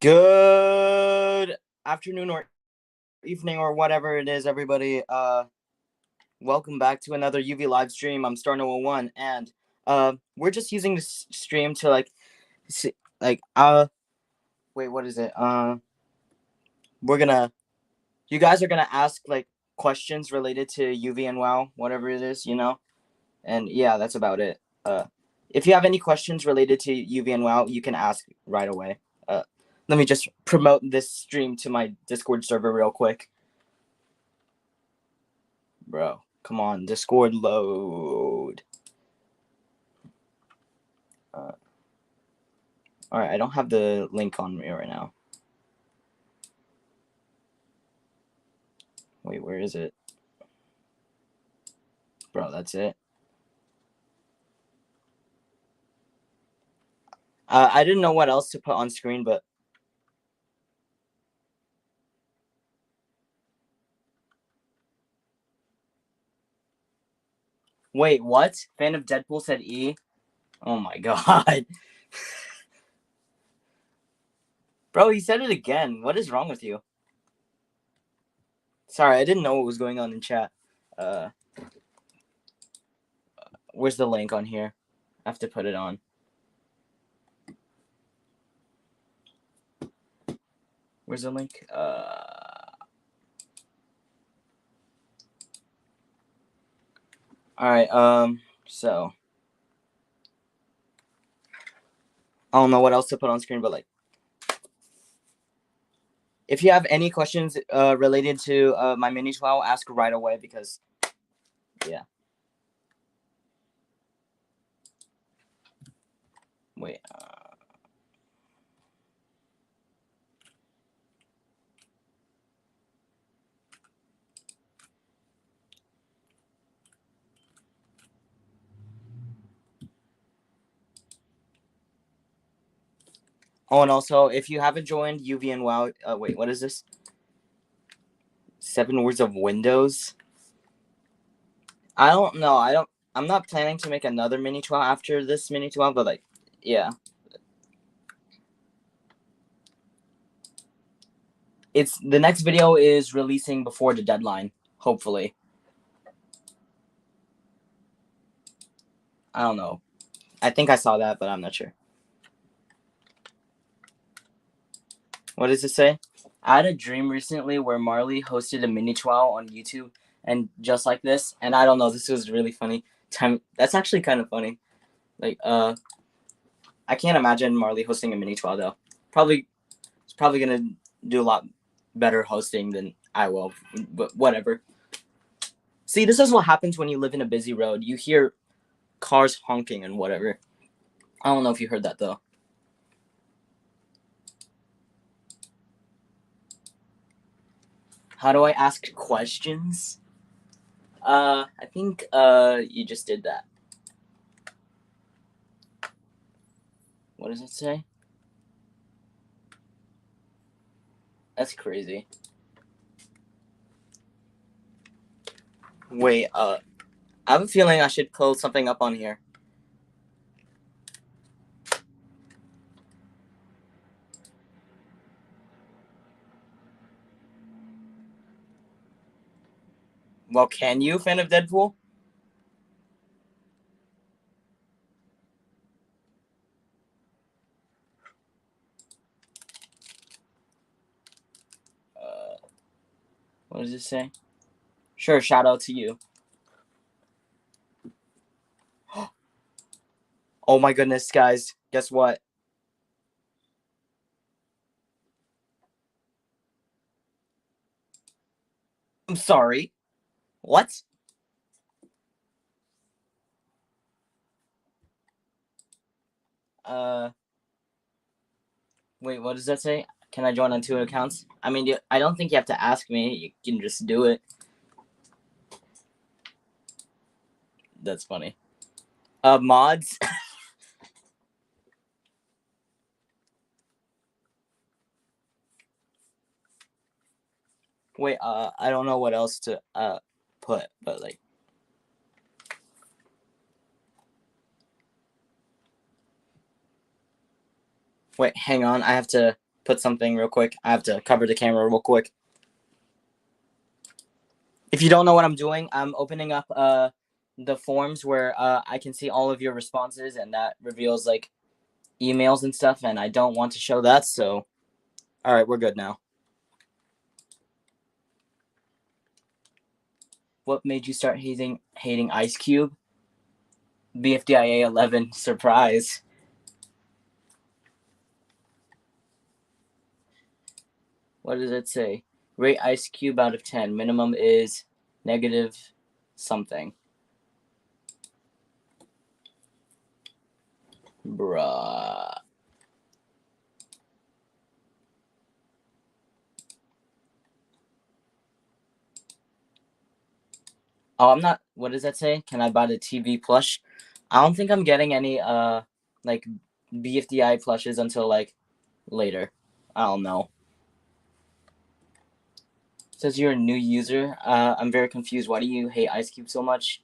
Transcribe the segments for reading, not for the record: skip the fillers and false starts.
Good afternoon or evening or whatever it is, everybody. Welcome back to another UV live stream. I'm Star01, and we're just using this stream to wait, what is it? You guys are gonna ask like questions related to UV and WoW, whatever it is, and yeah, that's about it. If you have any questions related to UV and WoW, you can ask right away. Let me just promote this stream to my Discord server real quick. Bro, come on, Discord load. Alright, I don't have the link on me right now. Wait, where is it? Bro, that's it. I didn't know what else to put on screen, but wait, what? Fan of Deadpool said E? Oh my god. Bro, he said it again. What is wrong with you? Sorry, I didn't know what was going on in chat. Where's the link on here? I have to put it on. Where's the link? Alright, so I don't know what else to put on screen, but if you have any questions related to my mini TWOW, ask right away because, yeah. Wait. Oh, and also, if you haven't joined UV and WoW, wait, what is this? 7 words of Windows? I don't know. I'm not planning to make another mini TWOW after this mini TWOW, but yeah. The next video is releasing before the deadline, hopefully. I don't know. I think I saw that, but I'm not sure. What does it say? I had a dream recently where Marley hosted a mini TWOW on YouTube, and just like this, and I don't know, this was really funny. That's actually kind of funny. I can't imagine Marley hosting a mini TWOW though. It's probably gonna do a lot better hosting than I will, but whatever. See, this is what happens when you live in a busy road. You hear cars honking and whatever. I don't know if you heard that though. How do I ask questions? I think you just did that. What does it say? That's crazy. Wait, I have a feeling I should close something up on here. Well, can you, fan of Deadpool? What does it say? Sure, shout out to you. Oh my goodness, guys. Guess what? I'm sorry. What? Wait, what does that say? Can I join on 2 accounts? I mean, I don't think you have to ask me. You can just do it. That's funny. Mods? Wait, I don't know what else to, put, but Wait, hang on. I have to put something real quick. I have to cover the camera real quick. If you don't know what I'm doing, I'm opening up the forms where I can see all of your responses, and that reveals like emails and stuff, and I don't want to show that, so all right, we're good now. What made you start hating Ice Cube? BFDIA 11 surprise. What does it say? Rate Ice Cube out of 10. Minimum is negative something. Bruh. Oh, I'm not. What does that say? Can I buy the TV plush? I don't think I'm getting any like BFDI plushes until like later. I don't know. It says you're a new user. I'm very confused. Why do you hate Ice Cube so much?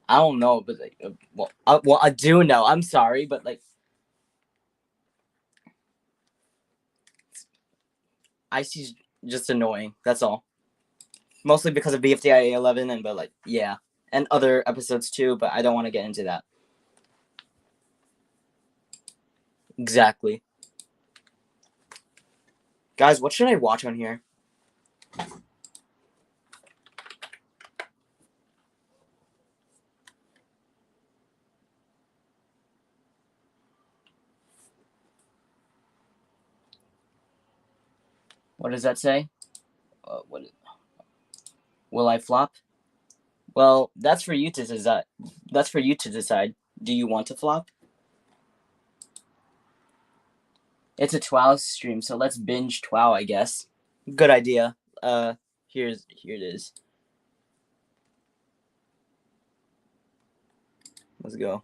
I don't know, but like, well, I do know. I'm sorry, but like, Icy's just annoying. That's all. Mostly because of BFDIA 11, and but like, yeah, and other episodes too. But I don't want to get into that. Exactly. Guys, what should I watch on here? What does that say? Will I flop? Well, that's for you to decide. That's for you to decide. Do you want to flop? It's a TWOW stream, so let's binge TWOW, I guess. Good idea. Here it is. Let's go.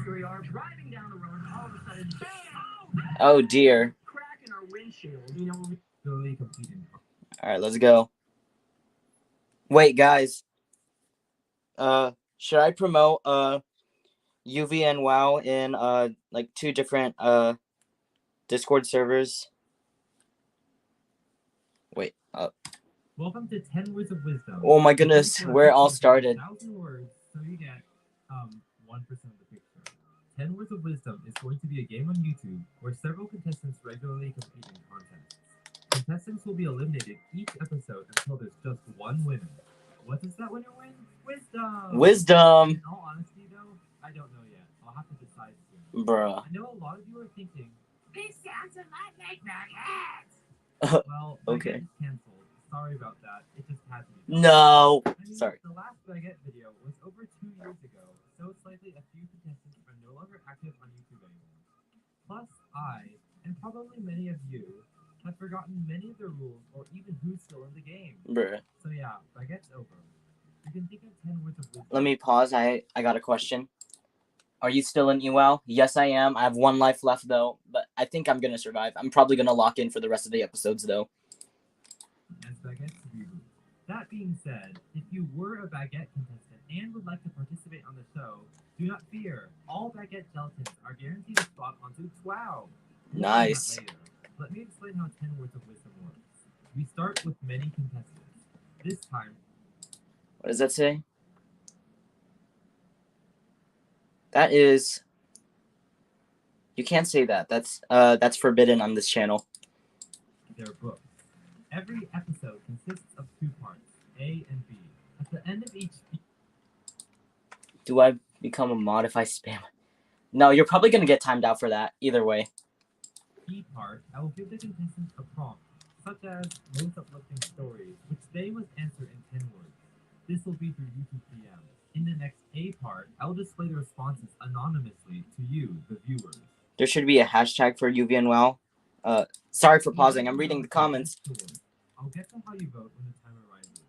Here we are driving down the road, all of a sudden, bam! Oh dear. Crack in our windshield. You know, really competing. All right, let's go. Wait, guys. Should I promote Uvnwow in like 2 different Discord servers? Wait. Welcome to 10 Words of Wisdom. Oh my goodness, where it all started. 1,000 words, so you get 1% of the picture. 10 Words of Wisdom is going to be a game on YouTube where several contestants regularly compete in contests. Contestants will be eliminated each episode until there's just one winner. What does that winner win? Wisdom! Wisdom! In all honesty, though, I don't know yet. I'll have to decide soon. Bruh. I know a lot of you are thinking, this sounds a lot like Baguette! Well, okay. Baguette is canceled. Sorry about that. It just had to be done. No! I mean, sorry. The last Baguette video was over 2 years ago, so it's likely a few contestants are no longer active on YouTube anymore. Plus, I, and probably many of you, have forgotten many of the rules or even who's still in the game. Bruh. So yeah, Baguette's over. You can think of 10 words of wisdom. Let me pause. I got a question. Are you still in Uvnwow? Yes, I am. I have 1 life left, though, but I think I'm going to survive. I'm probably going to lock in for the rest of the episodes, though. As Baguette's reboot. That being said, if you were a Baguette contestant and would like to participate on the show, do not fear. All Baguette gelatins are guaranteed a spot onto TWOW. Nice. Let me explain how 10 Words of Wisdom works. We start with many contestants. This time... What does that say? That is... You can't say that. That's forbidden on this channel. Their books. Every episode consists of 2 parts, A and B. At the end of each... Do I become a mod if I spam? No, you're probably going to get timed out for that. Either way. B part, I will give the contestants a prompt, such as most uplifting stories, which they must answer in 10 words. This will be through YouTube DM. In the next A part, I will display the responses anonymously to you, the viewers. There should be a hashtag for Uvnwow. Sorry for pausing. I'm reading the comments. I'll get to how you vote when the time arises.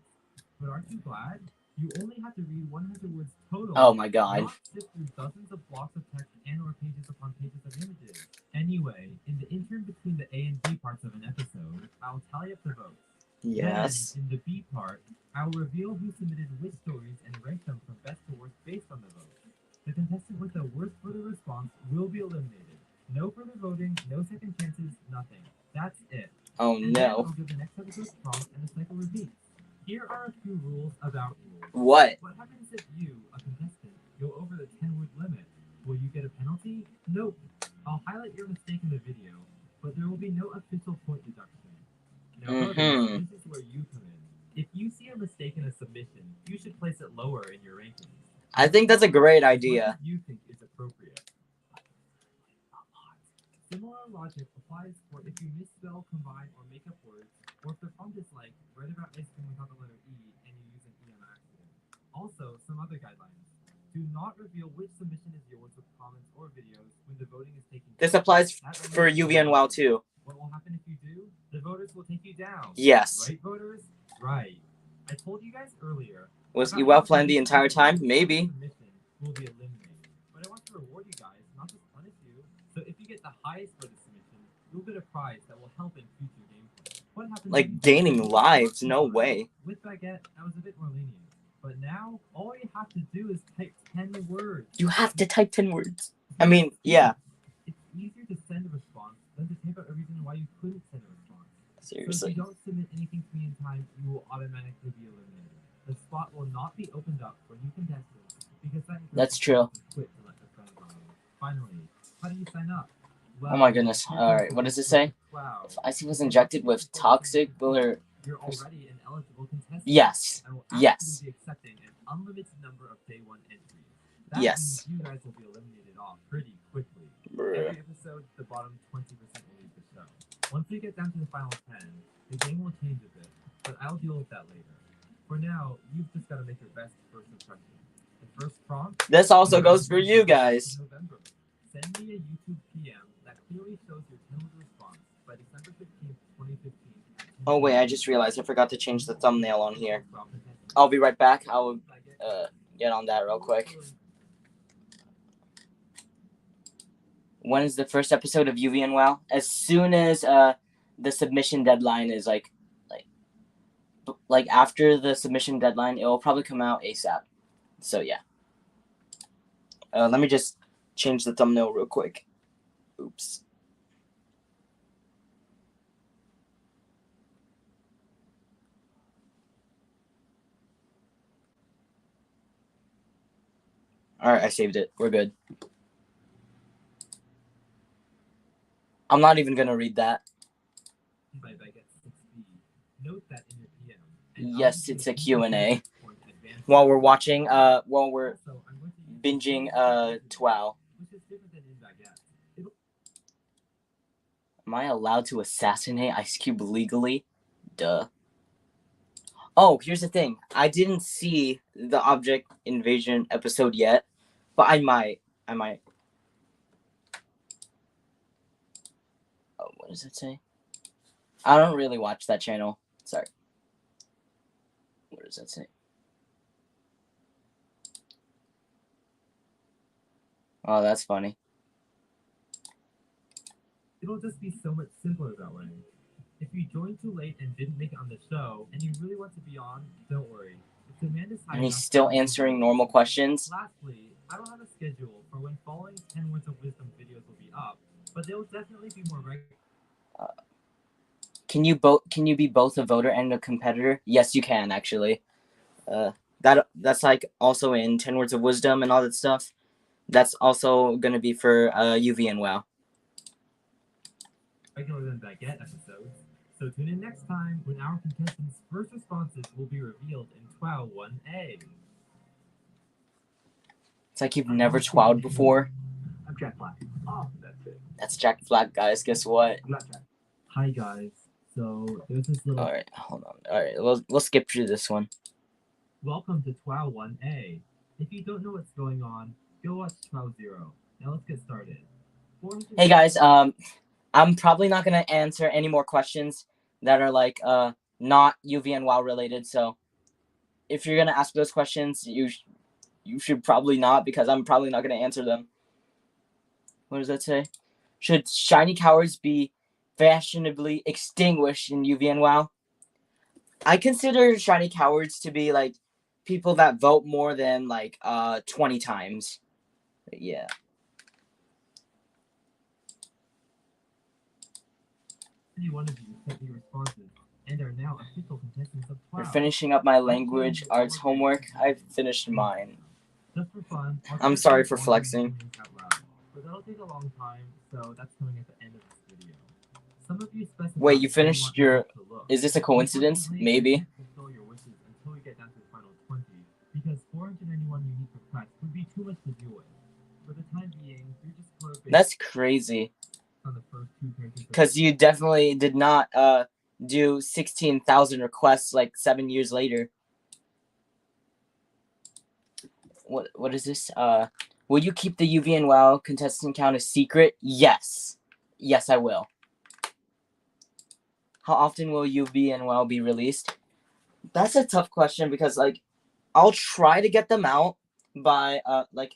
But aren't you glad? You only have to read 100 words total. Oh my god. Not sift through dozens of blocks of text and or pages upon pages of images. Anyway, in the interim between the A and B parts of an episode, I'll tally up the votes. Yes. Then, in the B part, I will reveal who submitted which stories and rank them from best to worst based on the vote. The contestant with the worst further response will be eliminated. No further voting, no second no. I'll give the next episode's prompt and the cycle repeats. Here are a few rules about rules. What? What happens if you, a contestant, go over the 10-word limit? Will you get a penalty? Nope. I'll highlight your mistake in the video, but there will be no official point deduction. Now, voters, this is where you come in. If you see a mistake in a submission, you should place it lower in your rankings. I think that's a great idea. What you think is appropriate. Similar logic applies for if you misspell, combine, or make up words, or if the prompt is like, write about ice cream without the letter E, and you use an E on accident. Also, some other guidelines. Do not reveal which submission is yours with comments or videos when the voting is taking place. This applies for Uvnwow too. What will happen if you do? The voters will take you down. Yes. Right, voters? Right. I told you guys earlier. Was Uvnwow planned the entire time? Maybe. Will be eliminated. But I want to reward you guys, not just punish you. So if you get the highest for the submission, you'll get a prize that will help in future gameplay. What happens? Like gaining lives? No way. With Baguette, I was a bit more lenient. But now, all you have to do is type 10 words. You have to type 10 words. I mean, yeah. It's easier to send a response than to type out a reason why you couldn't send a response. Seriously. So if you don't submit anything to me in time, you will automatically be eliminated. The spot will not be opened up for new contestants because that's true. Quit to let the friends on. Finally, how do you sign up? Well, Oh my goodness. Alright, what does it say? Wow. If Icy was injected with toxic, will her... You're already an eligible contestant. Yes. And will Yes. be accepting an unlimited number of day one entries. That Yes. means you guys will be eliminated off pretty quickly. Bruh. Every episode, the bottom 20% will leave the show. Once we get down to the final 10, the game will change a bit, but I'll deal with that later. For now, you've just got to make your best first impression. The first prompt... This also goes for you guys. November. Send me a YouTube PM that clearly shows your 10-word response by December 15th, 2015. Oh wait, I just realized I forgot to change the thumbnail on here. I'll be right back. I'll get on that real quick. When is the first episode of Uvnwow? As soon as the submission deadline is like after the submission deadline, it will probably come out ASAP. So yeah. Let me just change the thumbnail real quick. Oops. Alright, I saved it. We're good. I'm not even gonna read that. Note that in your PM. Yes, it's a Q&A. While we're watching, while we're binging, TWOW. Am I allowed to assassinate Ice Cube legally? Duh. Oh, here's the thing. I didn't see the Object Invasion episode yet, but I might. Oh, what does it say? I don't really watch that channel. Sorry. What does that say? Oh, that's funny. It'll just be so much simpler that way. If you joined too late and didn't make it on the show, and you really want to be on, don't worry. If demand is high And he's still answering normal questions. Lastly, I don't have a schedule for when following 10 Words of Wisdom videos will be up, but they will definitely be more regular. Can you be both a voter and a competitor? Yes, you can actually. That's like also in 10 Words of Wisdom and all that stuff. That's also gonna be for Uvnwow. Regular than Baguette episodes. So tune in next time when our contestants' first responses will be revealed in TWOW 1A. It's like you've never TWOW'd before. I'm Jack Black. Oh, that's it. That's Jack Black, guys. Guess what? Hi guys. So there's this little. All right, hold on. All right, we'll skip through this one. Welcome to TWOW 1A. If you don't know what's going on, go watch TWOW 0. Now let's get started. Hey guys, I'm probably not gonna answer any more questions that are like not Uvnwow related. So if you're gonna ask those questions, you should probably not, because I'm probably not gonna answer them. What does that say? Should shiny cowards be fashionably extinguished in Uvnwow? I consider shiny cowards to be like people that vote more than like 20 times. Yeah. 71 of you sent me responses and are now official contestants of You're 12. finishing up my language arts homework. I've finished mine. Just for fun, I'm sorry for flexing. out loud, but that'll take a long time, so that's coming at the end of this video. Some of you specified Wait, you finished your... Is this a coincidence? Maybe. Fulfill your wishes until we get down to the final 20, because 491 unique requests would be too much to deal with. For the time being, you're just close. That's crazy. On the first 2 characters. Because you definitely did not do 16,000 requests like 7 years later. What is this? Will you keep the Uvnwow contestant count a secret? Yes. Yes, I will. How often will Uvnwow be released? That's a tough question because like I'll try to get them out by like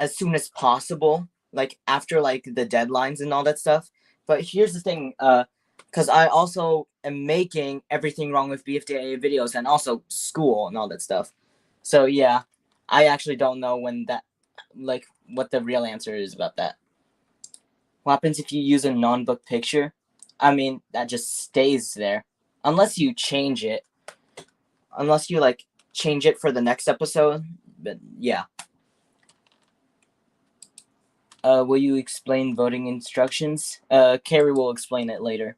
as soon as possible, like after like the deadlines and all that stuff. But here's the thing, because I also am making Everything Wrong with BFDA videos and also school and all that stuff. So yeah, I actually don't know when that, like, what the real answer is about that. What happens if you use a non-book picture? I mean, that just stays there. Unless you change it. Unless you, like, change it for the next episode. But, yeah. Will you explain voting instructions? Carrie will explain it later.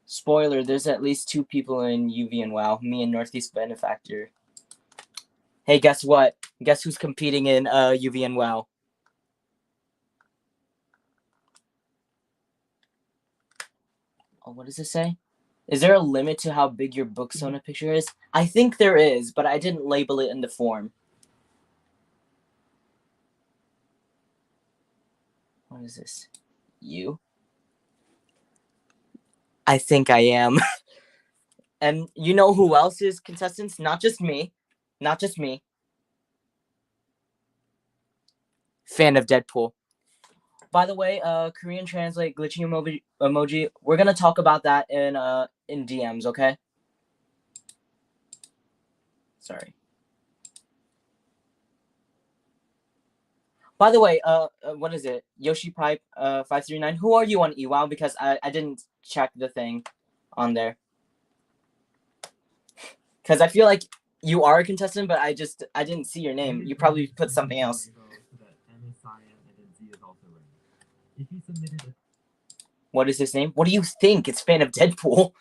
Spoiler, there's at least 2 people in Uvnwow. Me and Northeast Benefactor. Hey, guess what? Guess who's competing in Uvnwow? Oh, what does it say? Is there a limit to how big your Booksona picture is? I think there is, but I didn't label it in the form. What is this? You? I think I am. And you know who else is contestants? Not just me. Not just me. Fan of Deadpool. By the way, Korean translate glitchy emoji. We're gonna talk about that in DMs, okay? Sorry. By the way, what is it? Yoshi Pipe 539. Who are you on EWOW? Because I didn't check the thing on there. Because I feel like you are a contestant, but I didn't see your name. You probably put something else. What is his name? What do you think? It's fan of Deadpool.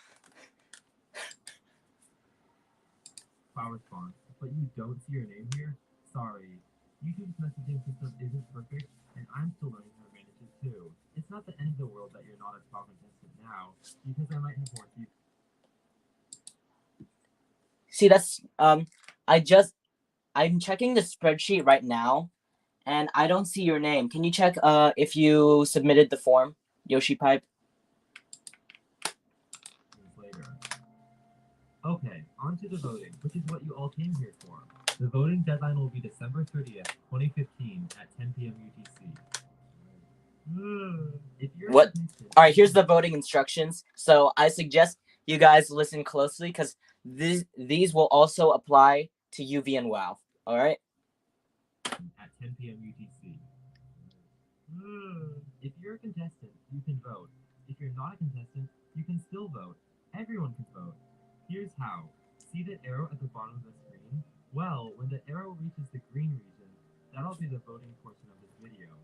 Response, but you don't see your name here? Sorry. YouTube's messaging system isn't perfect, and I'm still learning how to manage it too. It's not the end of the world that you're not a top contestant now, because I might have more people. See, that's I'm checking the spreadsheet right now, and I don't see your name. Can you check if you submitted the form, Yoshi Pipe? Later. Okay, on to the voting, which is what you all came here for. The voting deadline will be December 30th, 2015 at 10 p.m. UTC. What? All right, here's the voting instructions. So I suggest you guys listen closely because these will also apply to Uvnwow. All right? At 10 p.m. UTC. If you're a contestant, you can vote. If you're not a contestant, you can still vote. Everyone can vote. Here's how. See the arrow at the bottom of the screen? Well, when the arrow reaches the green region, that'll be the voting portion of this video.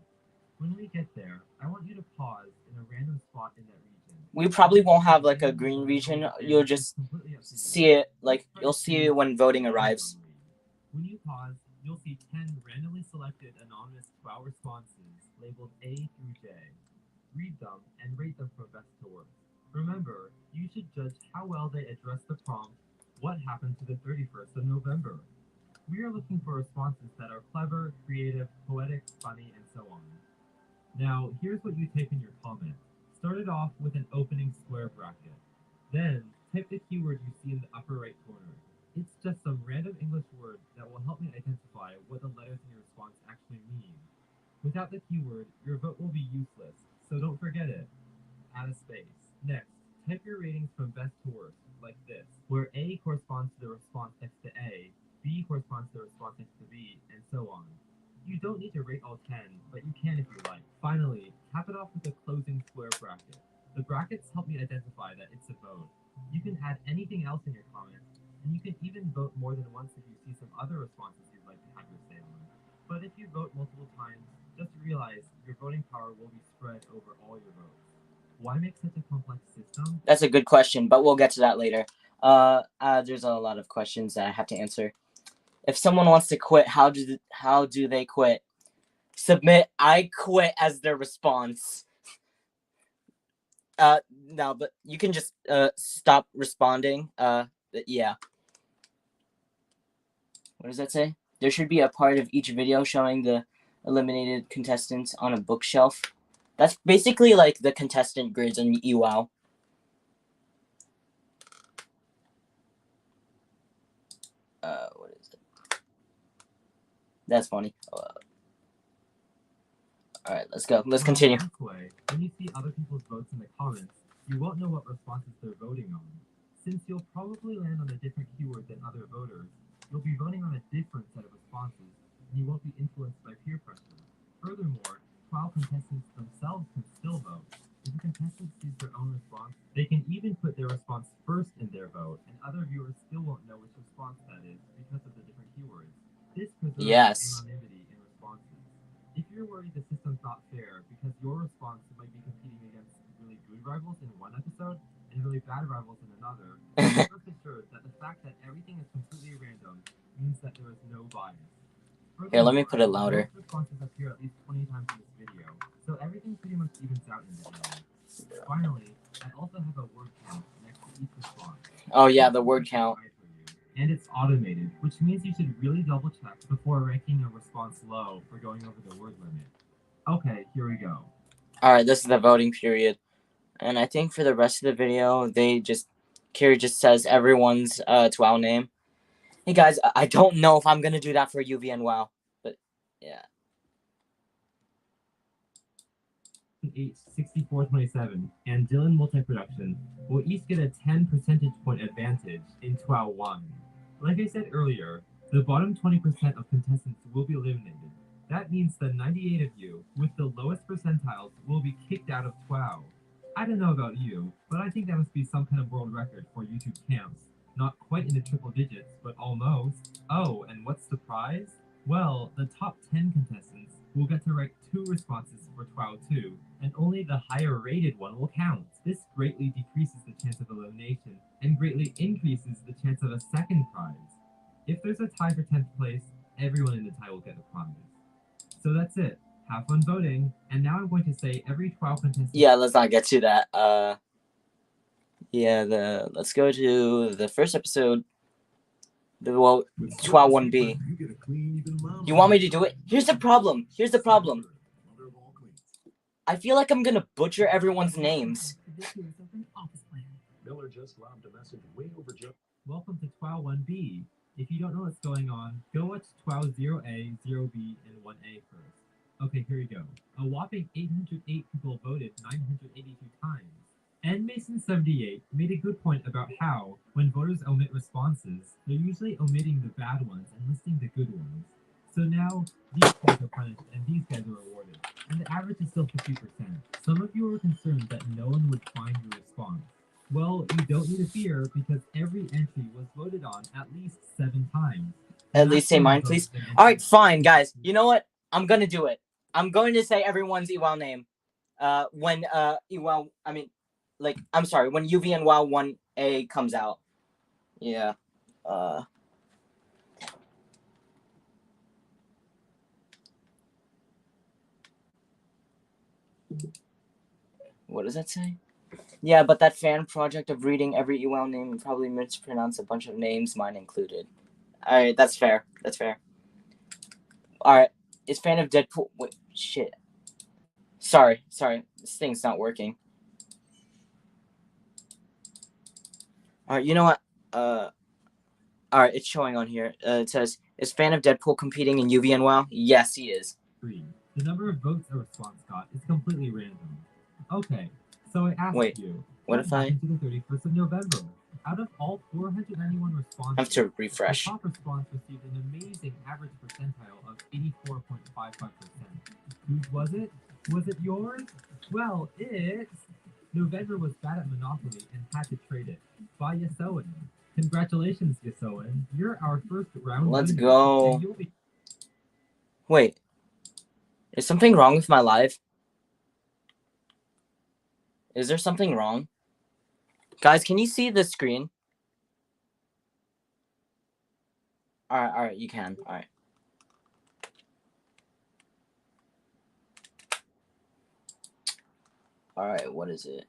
When we get there, I want you to pause in a random spot in that region. We probably won't have like a green region. You'll just see it, like, you'll see it when voting arrives. When you pause, you'll see 10 randomly selected anonymous TWOW responses labeled A through J. Read them and rate them from best to worst. Remember, you should judge how well they address the prompt, what happened to the 31st of November? We are looking for responses that are clever, creative, poetic, funny, and so on. Now, here's what you type in your comment. Start it off with an opening square bracket. Then, type the keyword you see in the upper right corner. It's just some random English word that will help me identify what the letters in your response actually mean. Without the keyword, your vote will be useless, so don't forget it. Add a space. Next, type your ratings from best to worst, like this, where A corresponds to the response next to A, B corresponds to the response next to B, and so on. You don't need to rate all 10, but you can if you like. Finally, cap it off with a closing square bracket. The brackets help me identify that it's a vote. You can add anything else in your comments, and you can even vote more than once if you see some other responses you'd like to have your say on. But if you vote multiple times, just realize your voting power will be spread over all your votes. Why make such a complex system? That's a good question, but we'll get to that later. There's a lot of questions that I have to answer. If someone wants to quit, how do they quit? Submit "I quit" as their response. No, but you can just stop responding. Yeah. What does that say? There should be a part of each video showing the eliminated contestants on a bookshelf. That's basically like the contestant grids in Uvnwow. What is it? That's funny. Alright, let's go. Let's continue. This way, when you see other people's votes in the comments, you won't know what responses they're voting on. Since you'll probably land on a different keyword than other voters, you'll be voting on a different set of responses, and you won't be influenced by peer pressure. Furthermore, TWOW contestants themselves can still vote. If a contestant sees their own response, they can even put their response first in their vote, and other viewers still won't know which response that is because of the different keywords. This preserves anonymity in responses. If you're worried the system's not fair because your response might be competing against really good rivals in one episode and really bad rivals in another, rest assured that the fact that everything is completely random means that there is no bias. Here, let me put it louder. Most responses appear at least 20 times in this video, so everything pretty much evens out in the end. Finally, I also have a word count next to each response. Oh yeah, the word count. And it's automated, which means you should really double check before ranking a response low for going over the word limit. Okay, here we go. Alright, this is the voting period. And I think for the rest of the video, Kiri just says everyone's TWOW name. Hey guys, I don't know if I'm gonna do that for Uvnwow, but yeah. 6427 and Dylan Multi-Production will each get a 10 percentage point advantage in TWOW 1. Like I said earlier, the bottom 20% of contestants will be eliminated. That means the 98 of you with the lowest percentiles will be kicked out of TWOW. I don't know about you, but I think that must be some kind of world record for YouTube camps. Not quite in the triple digits, but almost. Oh, and what's the prize? Well, the top 10 contestants will get to write 2 responses for TWOW 2, and only the higher rated one will count. This greatly decreases the chance of elimination, and greatly increases the chance of a second prize. If there's a tie for 10th place, everyone in the tie will get a prize. So that's it. Have fun voting, and now I'm going to say every TWOW contestant... Yeah, let's not get to that. Let's go to the first episode. TWOW 1B. You want me to do it? Here's the problem. I feel like I'm gonna butcher everyone's names. Miller just lobbed a message way over Joe. Welcome to TWOW 1B. If you don't know what's going on, go watch TWOW 0A, 0B, and 1A first. Okay, here we go. A whopping 808 people voted 982 times. And Mason78 made a good point about how, when voters omit responses, they're usually omitting the bad ones and listing the good ones. So now, these guys are punished and these guys are rewarded. And the average is still 50%. Some of you were concerned that no one would find your response. Well, you don't need to fear because every entry was voted on at least 7 times. At least say mine, please. Alright, fine, guys. You know what? I'm gonna do it. I'm going to say everyone's Uvnwow name. When Uvnwow 1A comes out. Yeah. What does that say? Yeah, but that fan project of reading every Uvnwow name and probably mispronounce a bunch of names, mine included. Alright, that's fair. Alright, is fan of Deadpool... Wait, shit. Sorry. This thing's not working. Alright, you know what? Alright, it's showing on here. It says, is fan of Deadpool competing in Uvnwow? Yes, he is. 3. The number of votes a response got is completely random. Okay, so I asked you, What if I happened to the 31st of November? Out of all 491 responses, have to refresh? the top response received an amazing average percentile of 84.55%. Whose was it? Was it yours? Well, it's... November was bad at Monopoly and had to trade it. By Yasoan. Congratulations, Yasoan. You're our first round Let's winner, go. and you'll be... Wait. Is something wrong with my live? Is there something wrong? Guys, can you see the screen? Alright, you can. Alright. Alright, what is it?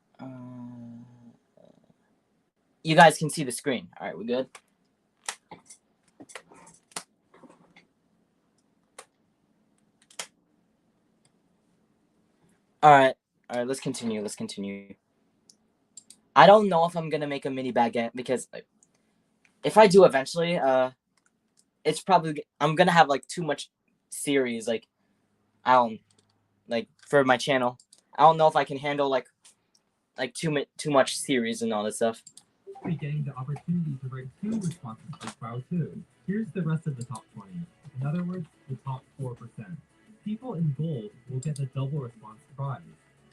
You guys can see the screen. Alright, we good? Alright, let's continue. I don't know if I'm gonna make a mini baguette because, like, if I do eventually, it's probably I'm gonna have like too much series. Like, for my channel. I don't know if I can handle like too much series and all that stuff. Be getting the opportunity to write 2 responses for TWOW 2. Here's the rest of the top 20. In other words, the top 4%. People in gold will get the double response prize.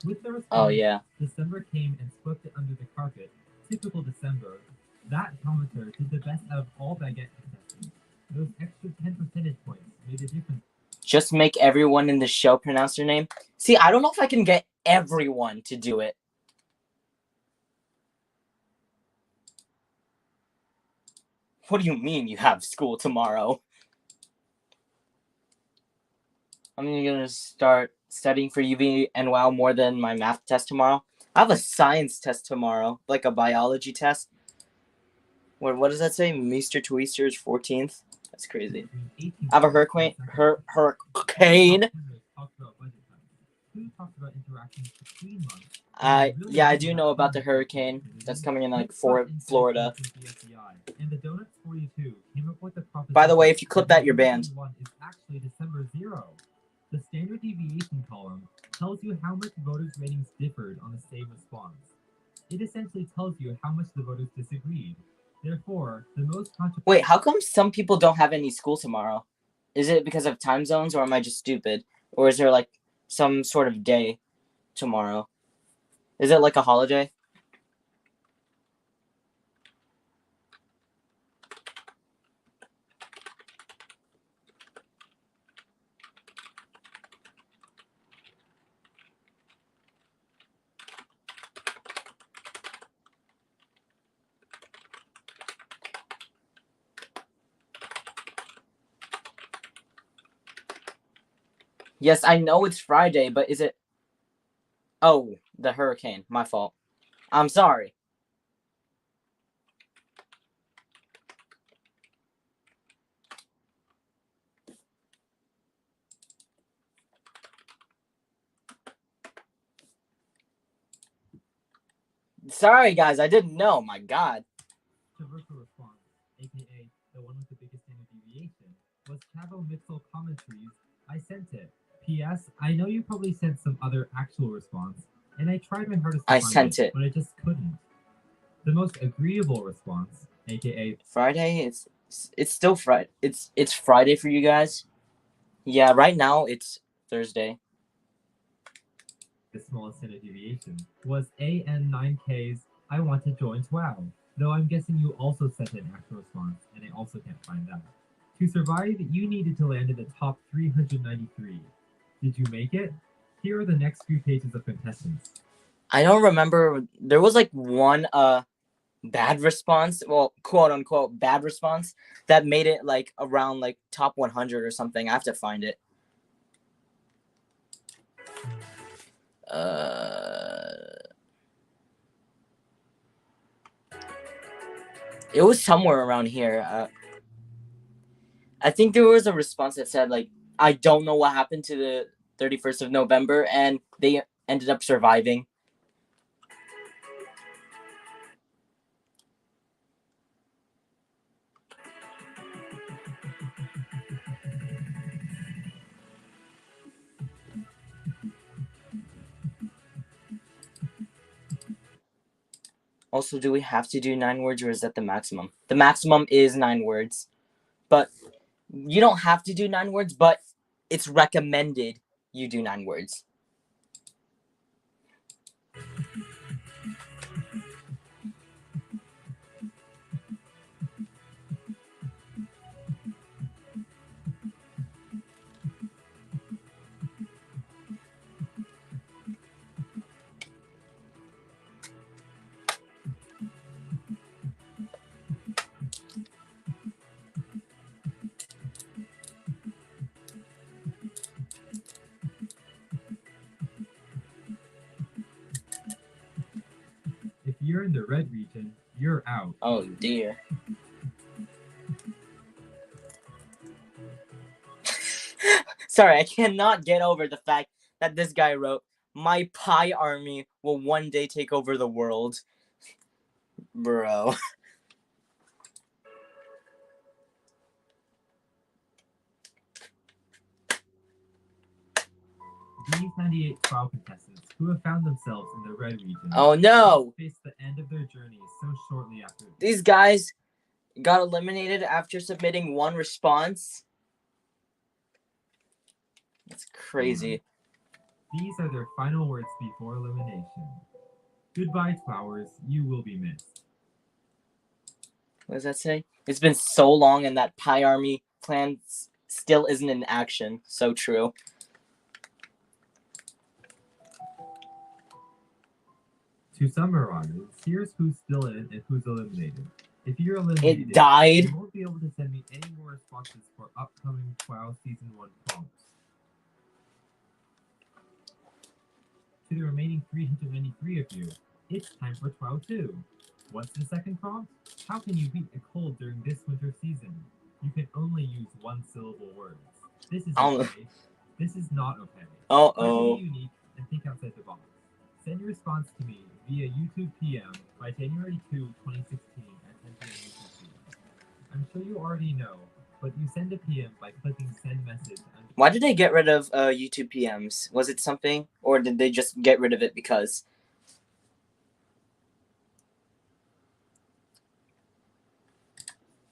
With the response, December came and swept it under the carpet. Typical December. That commenter did the best out of all baguette contestants. Those extra 10 percentage points made a difference. Just make everyone in the show pronounce their name. See, I don't know if I can get everyone to do it. What do you mean you have school tomorrow? I'm gonna start studying for Uvnwow more than my math test tomorrow. I have a science test tomorrow, like a biology test. What does that say? Meester to Easter is 14th. That's crazy. I have a hurricane. Yeah, I do know about the hurricane that's coming in like Florida. By the way, if you clip that, you're banned. Is actually December 0. The standard deviation column tells you how much voters' ratings differed on the same response. It essentially tells you how much the voters disagreed. Therefore, the most controversial... Wait, how come some people don't have any school tomorrow? Is it because of time zones, or am I just stupid? Or is there like some sort of day tomorrow? Is it like a holiday? Yes, I know it's Friday, but is it... Oh, the hurricane. My fault. I'm sorry. Sorry, guys. I didn't know. My God. Controversial response, aka the one with the biggest standard deviation, was Chavo Mixel commentaries. I sent it. P.S. I know you probably sent some other actual response, and I tried my hardest to find it, but I just couldn't. The most agreeable response, aka Friday. It's still Friday. It's Friday for you guys. Yeah, right now it's Thursday. The smallest standard deviation was AN9K's I want to join TWOW, though I'm guessing you also sent an actual response, and I also can't find that. To survive, you needed to land in the top 393. Did you make it? Here are the next few pages of contestants. I don't remember. There was like one bad response, well, quote unquote bad response, that made it like around like top 100 or something. I have to find it. It was somewhere around here. I think there was a response that said like, I don't know what happened to the 31st of November, and they ended up surviving. Also, do we have to do 9 words, or is that the maximum? The maximum is 9 words. But you don't have to do 9 words, but it's recommended you do 9 words. If you're in the red region, you're out. Oh dear. Sorry, I cannot get over the fact that this guy wrote, "My pie army will one day take over the world." Bro. These 98 TWOW contestants who have found themselves in the red region Oh no! face the end of their journey so shortly after. These guys got eliminated after submitting 1 response. That's crazy. These are their final words before elimination. Goodbye, TWOWers. You will be missed. What does that say? It's been so long and that pie army plan still isn't in action. So true. To summarize, here's who's still in and who's eliminated. If you're eliminated, It died. you won't be able to send me any more responses for upcoming TWOW Season 1 prompts. To the remaining 393 of you, it's time for TWOW 2. What's the second prompt? How can you beat the cold during this winter season? You can only use 1-syllable words. This is okay. This is not okay. Uh-oh. Be unique and think outside the box. Send your response to me via YouTube PM by January 2, 2016 at 10 p.m. UTC. I'm sure you already know, but you send a PM by clicking send message. Why did they get rid of YouTube PMs? Was it something? Or did they just get rid of it because?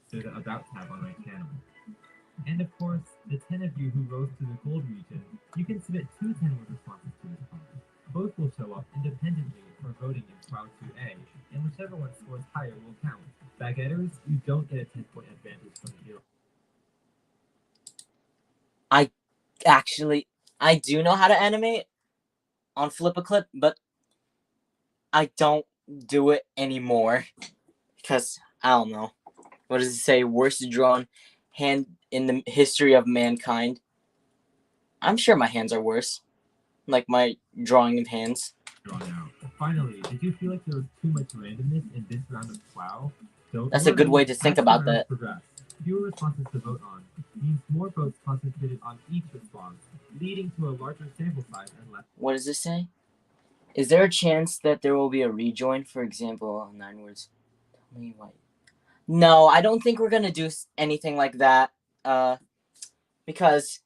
To the About tab on my channel. And of course, the 10 of you who rose to the gold region, you can submit 2 10-word responses to this prompt. Both will show up independently for voting in TWOW 2A, and whichever one scores higher will count. Baguetters, you don't get a 10-point advantage from the hero. I do know how to animate on Flip a Clip, but I don't do it anymore. Because, I don't know. What does it say? Worst drawn hand in the history of mankind. I'm sure my hands are worse. Like my drawing of hands. Drawn out. Finally, did you feel like there was too much randomness in this round of TWOW? That's a good way to think about that. Fewer responses to vote on means more votes concentrated on each response, leading to a larger sample size and less. What does this say? Is there a chance that there will be a rejoin? For example, 9 words. Tell me why. No, I don't think we're gonna do anything like that. Because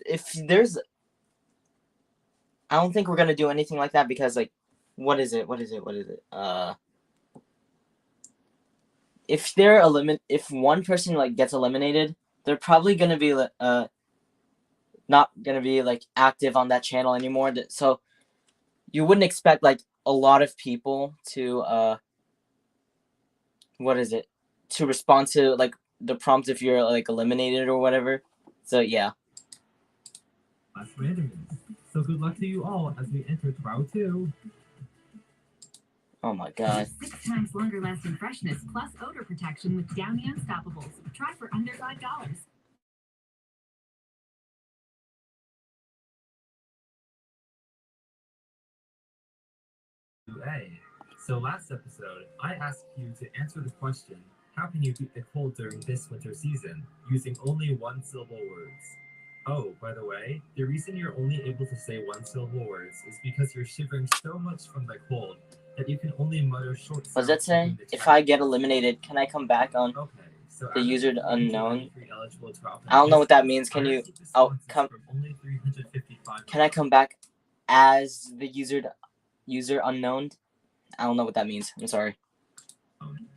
if there's, I don't think we're gonna do anything like that because like, what is it? If they're if one person like gets eliminated, they're probably gonna be not gonna be like active on that channel anymore. So you wouldn't expect like a lot of people to to respond to like the prompt if you're like eliminated or whatever. So yeah. Less randomness. So good luck to you all as we enter TWOW 2. Oh my god. 6 times longer lasting freshness plus odor protection with Downy Unstoppables. Try for under $5. So last episode, I asked you to answer the question, how can you beat the cold during this winter season, using only 1-syllable words? Oh, by the way, the reason you're only able to say 1-syllable words is because you're shivering so much from the cold that you can only mutter short sounds. What does that say? If I get eliminated, can I come back on the user unknown? I don't know what that means. Can you? Oh, come. Can I come back as the user unknown I don't know what that means. I'm sorry.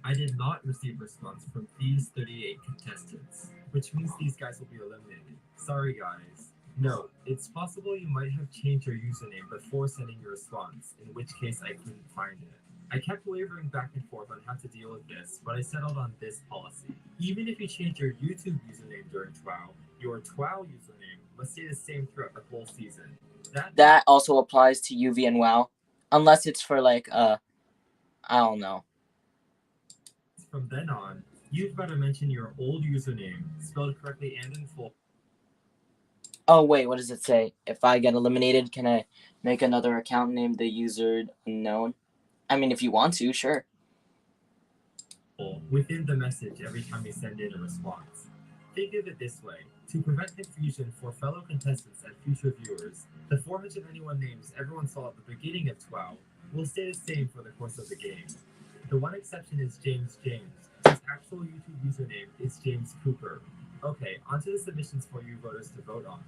I did not receive response from these 38 contestants, which means these guys will be eliminated. Sorry, guys. No, it's possible you might have changed your username before sending your response, in which case I couldn't find it. I kept wavering back and forth on how to deal with this, but I settled on this policy. Even if you change your YouTube username during TWOW, your TWOW username must stay the same throughout the whole season. That also applies to Uvnwow, unless it's for like I don't know. From then on, you've got to mention your old username, spelled correctly and in full. Oh wait, what does it say? If I get eliminated, can I make another account named the user unknown? I mean, if you want to, sure. Within the message every time you send in a response. Think of it this way. To prevent confusion for fellow contestants and future viewers, the 491 names everyone saw at the beginning of TWOW will stay the same for the course of the game. The one exception is James, whose actual YouTube username is James Cooper. Okay, onto the submissions for you voters to vote on.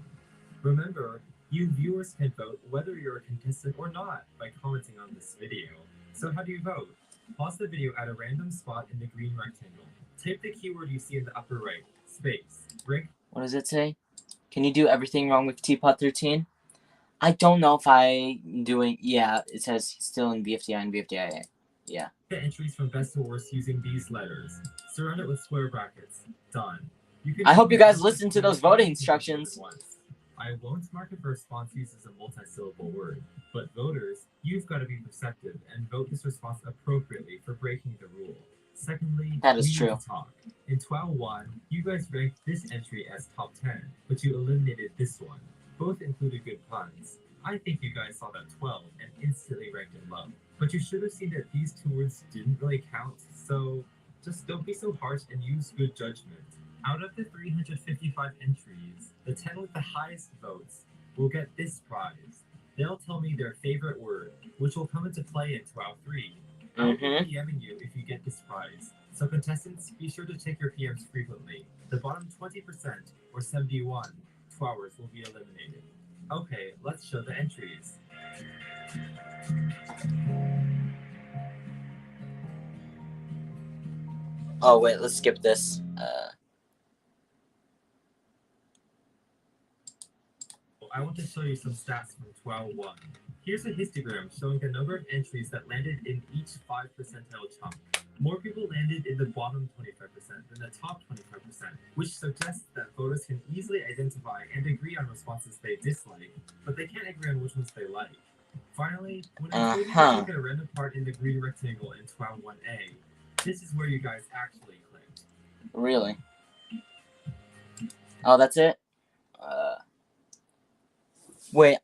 Remember, you viewers can vote whether you're a contestant or not by commenting on this video. So how do you vote? Pause the video at a random spot in the green rectangle. Type the keyword you see in the upper right, space, break. What does it say? Can you do everything wrong with Teapot 13? I don't know if I'm doing. Yeah, it says still in BFDI and BFDIA. Yeah. The entries from best to worst using these letters. Surround it with square brackets. Done. I hope you guys listen to those voting instructions. I won't mark if a response uses a multi-syllable word, but voters, you've got to be perceptive and vote this response appropriately for breaking the rule. Secondly, that is we true. Need to talk. In TWOW 1, you guys ranked this entry as top 10, but you eliminated this one. Both included good puns. I think you guys saw that 12 and instantly ranked it low. But you should have seen that these two words didn't really count, so just don't be so harsh and use good judgment. Out of the 355 entries, the 10 with the highest votes will get this prize. They'll tell me their favorite word, which will come into play in TWOW 3. I'll be PMing you if you get this prize. So contestants, be sure to check your PMs frequently. The bottom 20% or 71 TWOWers will be eliminated. Okay, let's show the entries. Oh wait, let's skip this. I want to show you some stats from TWOW 1. Here's a histogram showing the number of entries that landed in each 5 percentile chunk. More people landed in the bottom 25% than the top 25%, which suggests that voters can easily identify and agree on responses they dislike, but they can't agree on which ones they like. Finally, when I showed you to click a random part in the green rectangle in TWOW 1A, this is where you guys actually clicked. Really? Oh, that's it? Wait,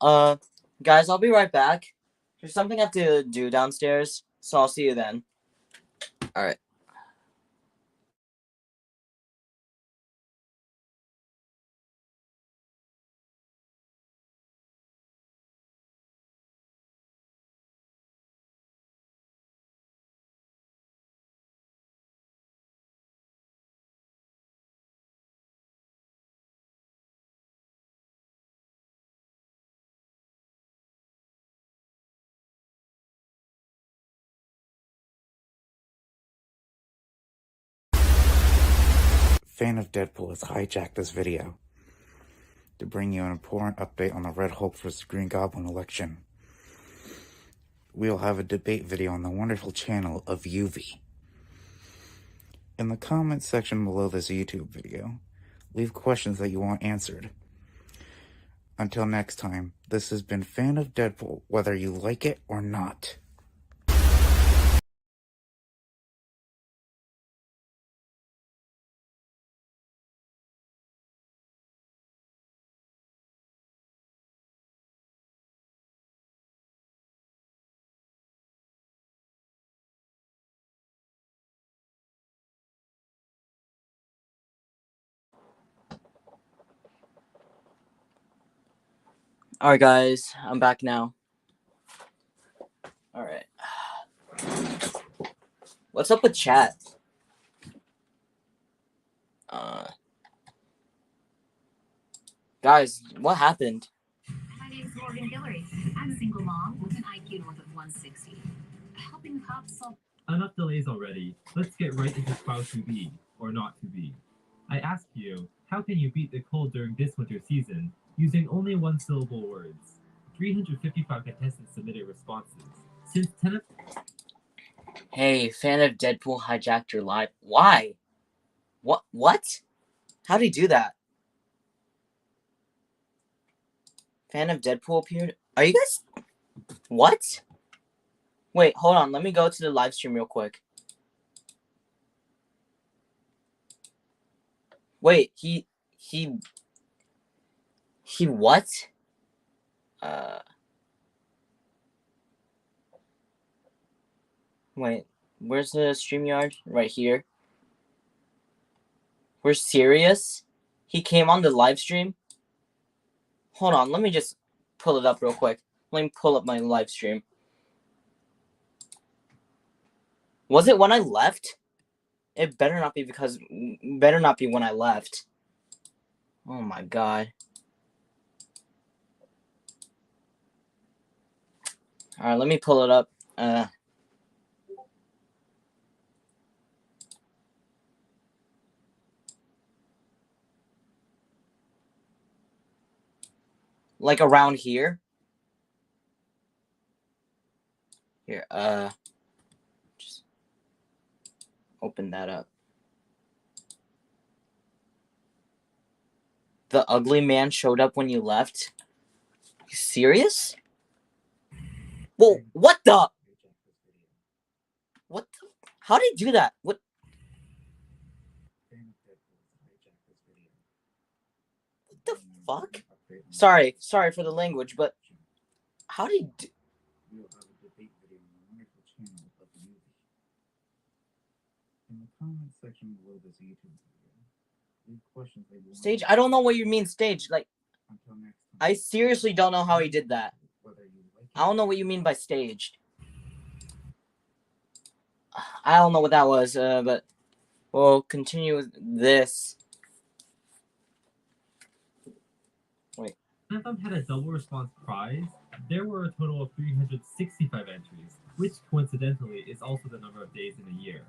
guys, I'll be right back. There's something I have to do downstairs, so I'll see you then. Alright. Fan of Deadpool has hijacked this video to bring you an important update on the Red Hulk vs. Green Goblin election. We'll have a debate video on the wonderful channel of UV. In the comments section below this YouTube video, leave questions that you want answered. Until next time, this has been Fan of Deadpool, whether you like it or not. Alright, guys, I'm back now. Alright. What's up with chat? Guys, what happened? My name's Morgan Hillary. I'm a single mom with an IQ north of 160. helping cops solve. Enough delays already. Let's get right into TWOW to be, or not to be. I ask you, how can you beat the cold during this winter season using only one-syllable words? 355 contestants submitted responses. Since 10 of... Hey, fan of Deadpool hijacked your live. Why? What? How'd he do that? Fan of Deadpool appeared? Are you guys... What? Wait, hold on. Let me go to the live stream real quick. Wait, he what? Wait, where's the StreamYard? Right here. We're serious? He came on the live stream? Hold on, let me just pull it up real quick. Let me pull up my live stream. Was it when I left? It better not be when I left. Oh my god. Alright, let me pull it up. Like around here. Here, just open that up. The ugly man showed up when you left? You serious? Whoa, what the? What the? How did he do that? What? What the fuck? Sorry for the language, but how did he do? In the comment section below this YouTube video, leave questions that you want. Stage? I don't know what you mean stage. Like, Until next time, I seriously don't know how he did that. whether you like it I don't know what you mean by staged. I don't know what that was, but we'll continue with this. Wait. None of them had a double response prize. There were a total of 365 entries, which coincidentally is also the number of days in a year.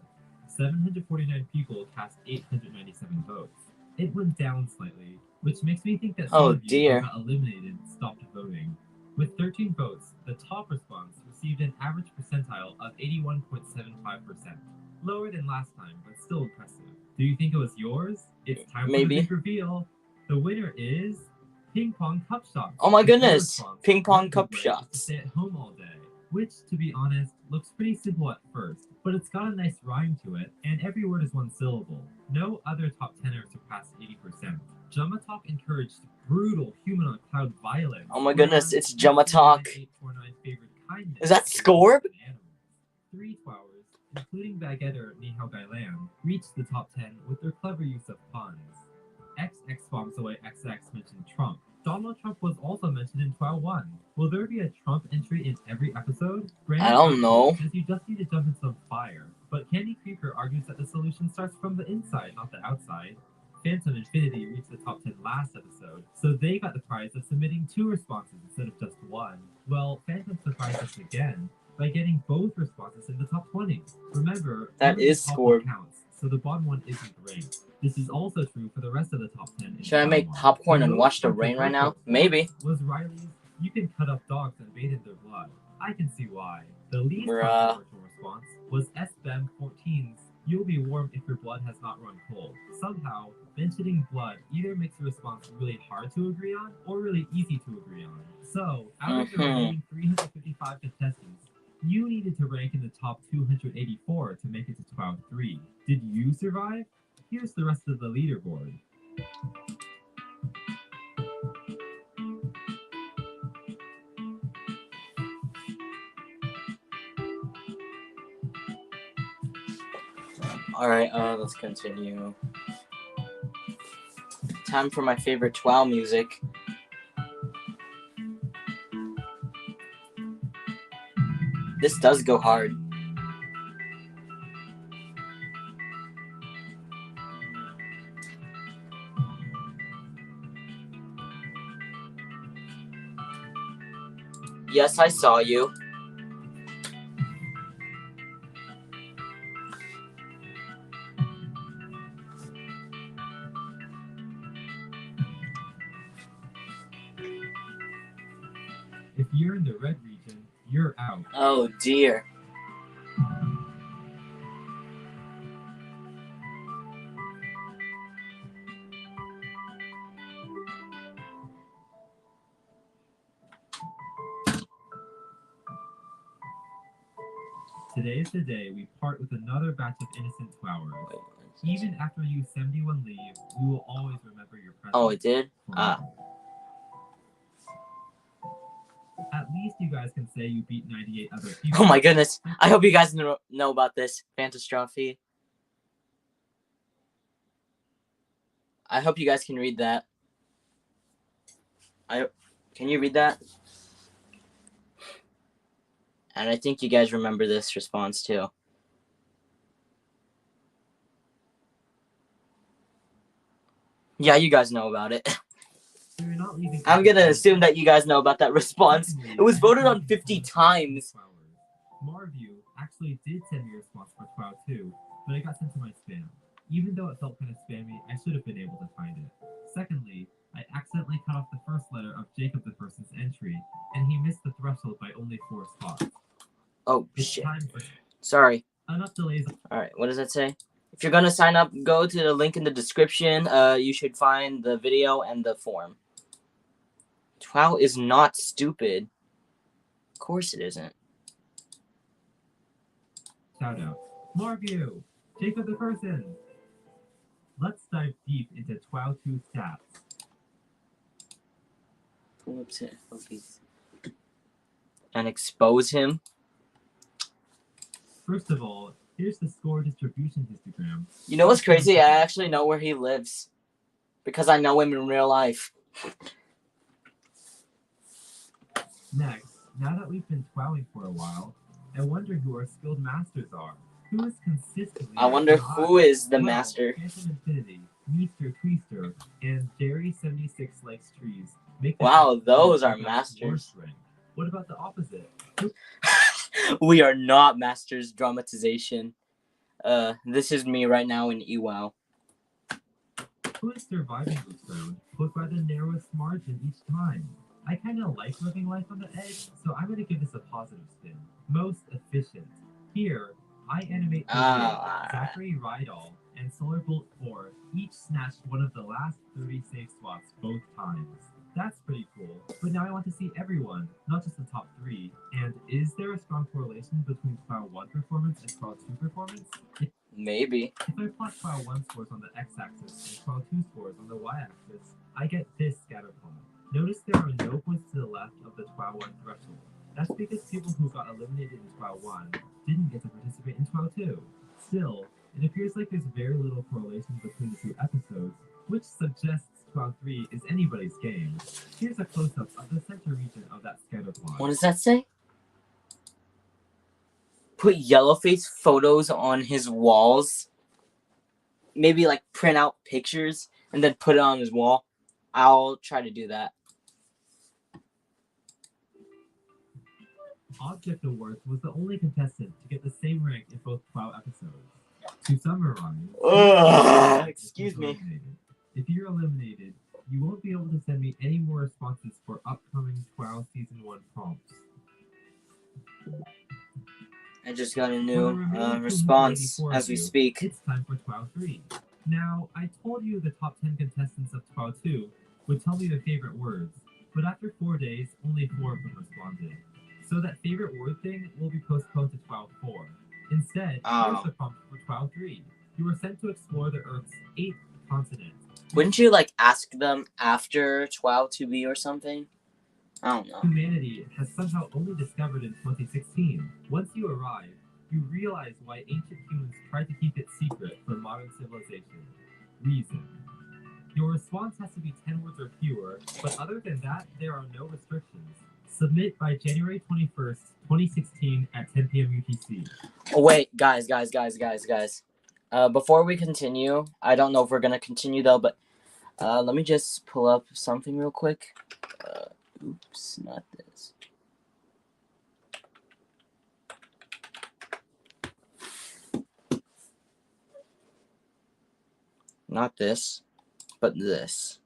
749 people cast 897 votes. It went down slightly, which makes me think that some Oh, of you dear. who got eliminated stopped voting. With 13 votes, the top response received an average percentile of 81.75%. Lower than last time, but still impressive. Do you think it was yours? It's time for Maybe. the big reveal. The winner is Ping Pong Cup Shots. Oh my The full goodness, response, Ping Pong one Cup good way Shots. to stay at home all day. Which, to be honest, looks pretty simple at first, but it's got a nice rhyme to it, and every word is one syllable. No other top 10er surpassed 80%. Jumma Talk encouraged brutal human on cloud violence. Oh my goodness, whereas it's Jumma Talk. 849 favored kindness. Is that Scorb? and animals. 3 TWOWers, including Baguetter Nihao Gailan, reached the top 10 with their clever use of puns. XX bombs away XX mentioned Trump. Donald Trump was also mentioned in TWOW 1. Will there be a Trump entry in every episode? I don't know. Says you just need to jump into some fire. But Candy Creeper argues that the solution starts from the inside, not the outside. Phantom Infinity reached the top 10 last episode, so they got the prize of submitting 2 responses instead of just 1. Well, Phantom surprised us again by getting both responses in the top 20. Remember, That only the is top Scorb. one counts, so the bottom one isn't ranked. This is also true for the rest of the top 10. in Should I TWOW make 1. popcorn and most watch the controversial rain right now? response Maybe. Was Riley's, you can cut up dogs and bathe in their blood. I can see why. The least Bruh. controversial response was SBEM 14's, you'll be warm if your blood has not run cold. Somehow, mentioning blood either makes the response really hard to agree on or really easy to agree on. So, out of the remaining 355 contestants, you needed to rank in the top 284 to make it to TWOW 3. Did you survive? Here's the rest of the leaderboard. Alright, let's continue. Time for my favorite TWOW music. This does go hard. Yes, I saw you. you're in the red region, you're out. Oh dear. Today's the day we part with another batch of innocent TWOWers. Even after you 71 leave, we will always remember your presence. Oh, it did? forever. At least you guys can say you beat 98 other people. Oh my goodness. I hope you guys know about this Fantastrophe. I hope you guys can read that. Can you read that? And I think you guys remember this response too. Yeah, you guys know about it. So you're not leaving. I'm gonna assume that you guys know about that response. It was voted on 50 times. Marview actually did send me a response for TWOW too, but it got sent to my spam. Even though it felt kind of spammy, I should have been able to find it. Secondly, I accidentally cut off the first letter of Jacob the person's entry, and he missed the threshold by only 4 spots. Oh, It's shit. time for Sorry. enough delays. Alright, what does that say? If you're gonna sign up, go to the link in the description. You should find the video and the form. TWOW is not stupid. Of course it isn't. Shout out. Marview! Jacob the person! Let's dive deep into TWOW 2 stats. Pull up to and expose him. First of all, here's the score distribution histogram. You know what's crazy? I actually know where he lives. Because I know him in real life. Next, now that we've been TWOWing for a while, I wonder who our skilled masters are. Who is consistently... I wonder who is the master. Phantom Infinity, Meester Tweester, and Jerry76 Likes Trees. Wow, those are masters. What about the opposite? We are not masters dramatization. This is me right now in Uvnwow. Who is surviving this round, but by the narrowest margin each time? I kind of like living life on the edge, so I'm going to give this a positive spin. Most efficient. Here, I animate Zachary Rydall and Solar Bolt 4 each snatched one of the last 30 save slots both times. That's pretty cool, but now I want to see everyone, not just the top 3. And is there a strong correlation between TWOW 1 performance and TWOW 2 performance? Maybe. If I plot TWOW 1 scores on the x-axis and TWOW 2 scores on the y-axis, I get this scatter plot. Notice there are no points to the left of the TWOW 1 threshold. That's because people who got eliminated in TWOW 1 didn't get to participate in TWOW 2. Still, it appears like there's very little correlation between the 2 episodes, which suggests TWOW 3 is anybody's game. Here's a close-up of the center region of that scatter plot. What does that say? Put Yellowface photos on his walls. Maybe like print out pictures and then put it on his wall. I'll try to do that. Object Awards was the only contestant to get the same rank in both TWOW episodes. To summarize, Excuse me. If you're eliminated, you won't be able to send me any more responses for upcoming TWOW Season 1 prompts. I just got a new response as we speak. It's time for TWOW 3. Now, I told you the top 10 contestants of TWOW 2 would tell me their favorite words, but after 4 days, only 4 of them responded. So that favorite word thing will be postponed to TWOW 4. Instead, here's the prompt for TWOW 3. You are sent to explore the Earth's 8th continent. Wouldn't you like ask them after TWOW 2B or something? I don't know. Humanity has somehow only discovered in 2016. Once you arrive, you realize why ancient humans tried to keep it secret from modern civilization. Reason. Your response has to be 10 words or fewer, but other than that, there are no restrictions. Submit by January 21st, 2016 at 10 p.m. UTC. Oh, wait, guys. Before we continue, I don't know if we're going to continue, though, but let me just pull up something real quick. Oops, not this. Not this, but this.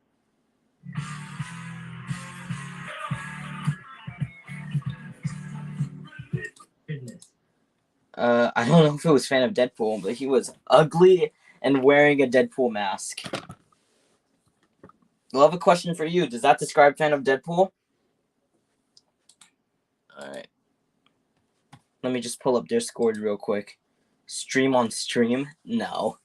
I don't know if it was fan of Deadpool, but he was ugly and wearing a Deadpool mask. We'll have a question for you. Does that describe fan of Deadpool? Alright. Let me just pull up Discord real quick. Stream on stream? No.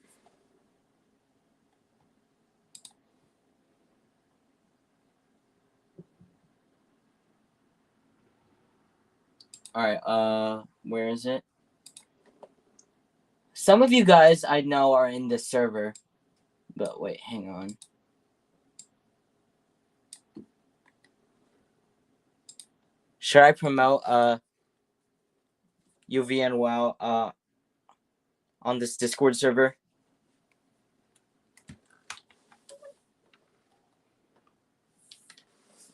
Alright, where is it? Some of you guys I know are in this server. But wait, hang on. Should I promote Uvnwow on this Discord server?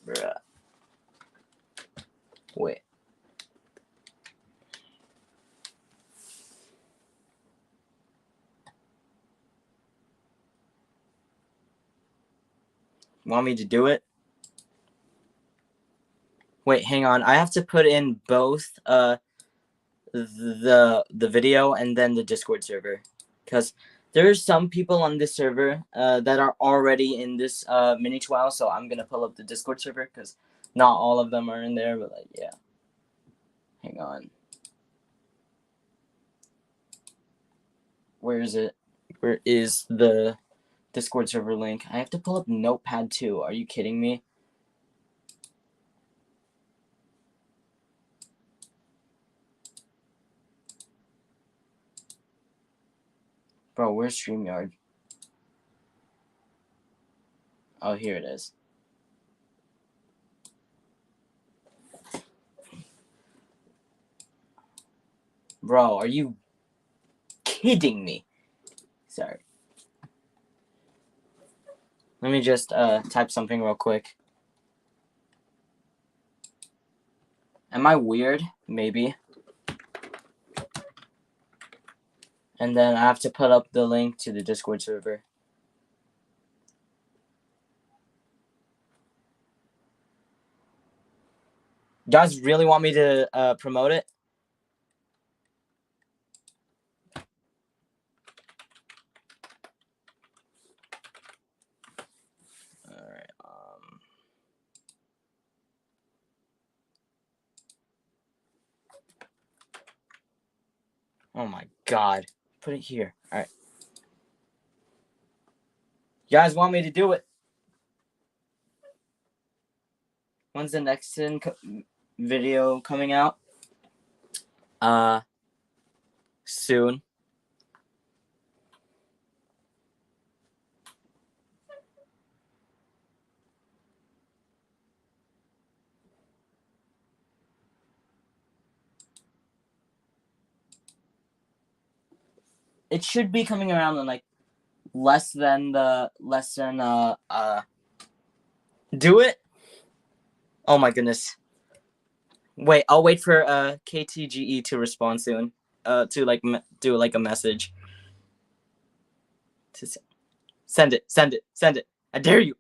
Bruh. Wait. Want me to do it? Wait, hang on. I have to put in both the video and then the Discord server, because there's some people on this server that are already in this mini TWOW, so I'm gonna pull up the Discord server because not all of them are in there, but like, yeah. Hang on. Where is it? Where is the Discord server link? I have to pull up Notepad too. Are you kidding me? Bro, where's StreamYard? Oh, here it is. Bro, are you kidding me? Sorry. Let me just type something real quick. Am I weird? Maybe. And then I have to put up the link to the Discord server. You guys really want me to promote it? Alright, oh my god. Put it here. Alright. You guys want me to do it? When's the next video coming out? Soon. It should be coming around in like less than do it? Oh my goodness. Wait, I'll wait for KTGE to respond soon. To like do like a message. To send it. I dare you.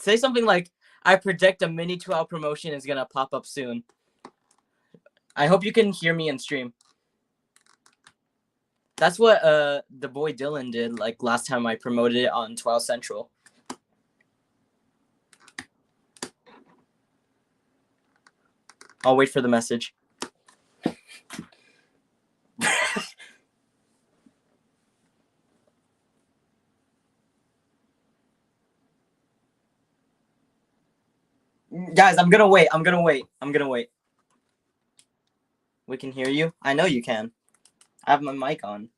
Say something like, I predict a mini 2-hour promotion is gonna pop up soon. I hope you can hear me in stream. That's what the boy Dylan did like last time I promoted it on 12 Central. I'll wait for the message. Guys, I'm gonna wait. We can hear you? I know you can. I have my mic on.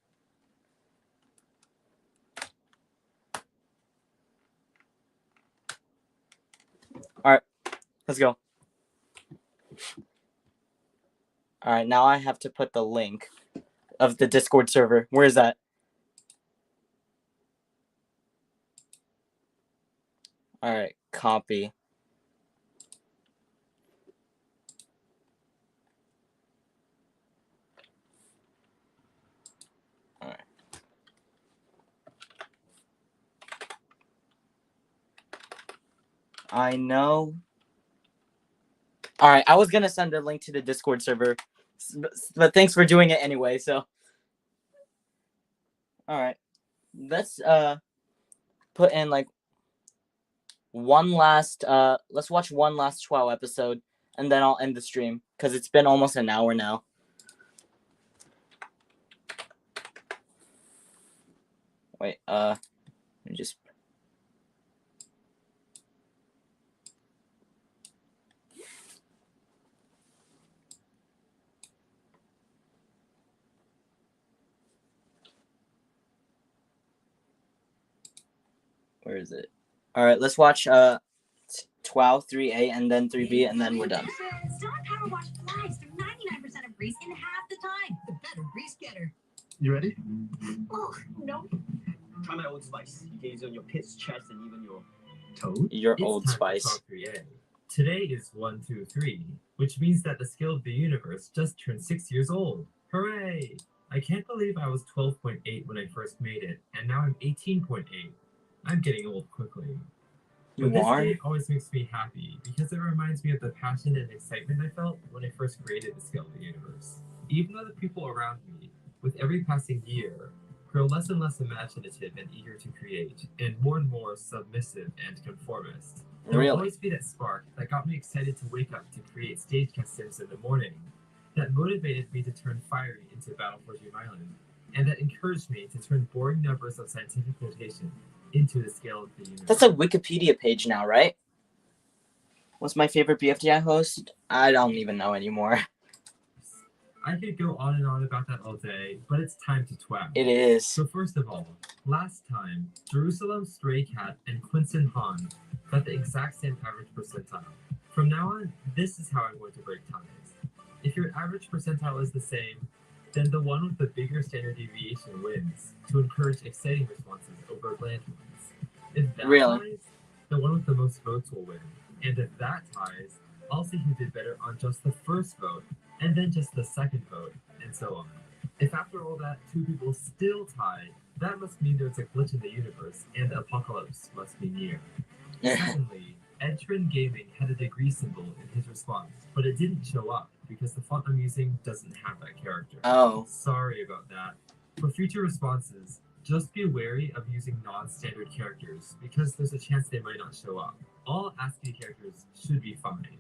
Alright, let's go. Alright, now I have to put the link of the Discord server. Where is that? Alright, copy. Alright. I know. All right, I was gonna send a link to the Discord server, but thanks for doing it anyway. So, all right, let's put in like one last let's watch one last TWOW episode, and then I'll end the stream because it's been almost an hour now. Wait, let me just. Where is it? All right, let's watch TWOW 3A and then 3B, and then we're done. Star Power Wash flies through 99% of grease in half the time. The better grease getter. You ready? Oh, no. Try my Old Spice. You can use it on your pits, chest, and even your toes. Your It's Old time for Spice. Talk 3A. Today is 1, 2, 3, which means that the skill of the universe just turned 6 years old. Hooray! I can't believe I was 12.8 when I first made it, and now I'm 18.8. I'm getting old quickly. You But this are? day always makes me happy because it reminds me of the passion and excitement I felt when I first created the skill of the universe. Even though the people around me, with every passing year, grow less and less imaginative and eager to create, and more submissive and conformist, there will Really? always be that spark that got me excited to wake up to create stage customs in the morning, that motivated me to turn fiery into Battle for Doom Island, and that encouraged me to turn boring numbers of scientific notation into the scale of the universe. That's a Wikipedia page now, right? What's my favorite BFDI host? I don't even know anymore. I could go on and on about that all day, but it's time to TWOW. It is. So first of all, last time, Jerusalem Stray Cat and Quinton Han got the exact same average percentile. From now on, this is how I'm going to break ties. If your average percentile is the same, then the one with the bigger standard deviation wins to encourage exciting responses over bland ones. If that Really? ties, the one with the most votes will win. And if that ties, I'll see who did better on just the first vote, and then just the second vote, and so on. If after all that, two people still tied, that must mean there's a glitch in the universe, and the apocalypse must be near. Secondly, Edtrin Gaming had a degree symbol in his response, but it didn't show up because the font I'm using doesn't have that character. Oh. Sorry about that. For future responses, just be wary of using non-standard characters because there's a chance they might not show up. All ASCII characters should be fine.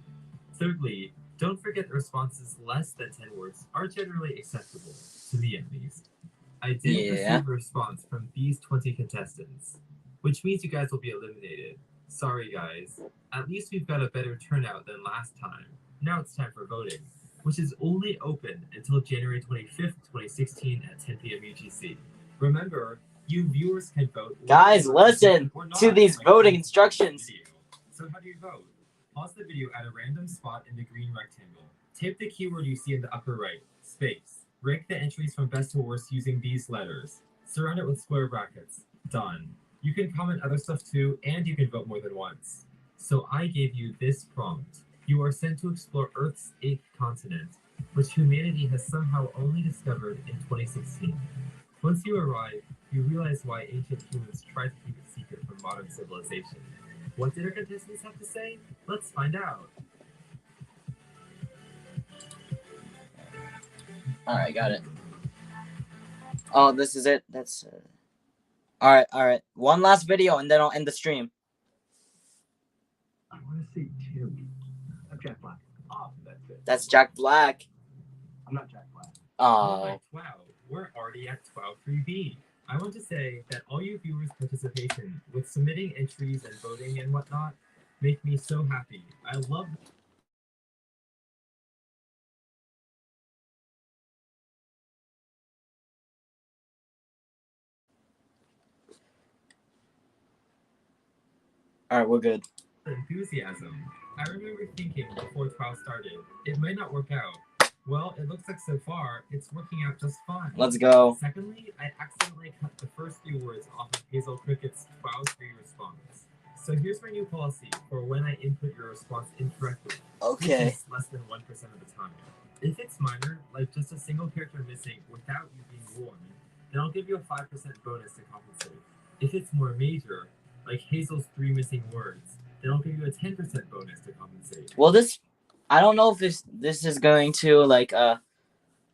Thirdly, don't forget that responses less than 10 words are generally acceptable, to me at least. I didn't receive a response from these 20 contestants, which means you guys will be eliminated. Sorry guys, at least we've got a better turnout than last time. Now it's time for voting, which is only open until January 25th, 2016 at 10 p.m. UTC. Remember, you viewers can vote. Guys, listen to these voting instructions. So how do you vote? Pause the video at a random spot in the green rectangle. Type the keyword you see in the upper right, space. Rank the entries from best to worst using these letters. Surround it with square brackets. Done. You can comment other stuff too, and you can vote more than once. So I gave you this prompt. You are sent to explore Earth's 8th continent, which humanity has somehow only discovered in 2016. Once you arrive, you realize why ancient humans tried to keep it secret from modern civilization. What did our contestants have to say? Let's find out. Alright, got it. Oh, this is it? That's... Alright. One last video, and then I'll end the stream. I want to see Tim. I'm Jack Black. Oh, that's it. That's Jack Black. I'm not Jack Black. Oh. Wow, we're already at 12.3b. I want to say that all you viewers' participation with submitting entries and voting and whatnot make me so happy. I love. Alright, we're good. Enthusiasm. I remember thinking before trial started, it might not work out. Well, it looks like so far, it's working out just fine. Let's go. Secondly, I accidentally cut the first few words off of Hazel Cricket's TWOW 3 response. So here's my new policy for when I input your response incorrectly. Okay. Which is less than 1% of the time. If it's minor, like just a single character missing without you being warned, then I'll give you a 5% bonus to compensate. If it's more major, like Hazel's 3 missing words, then I'll give you a 10% bonus to compensate. Will this I don't know if this is going to like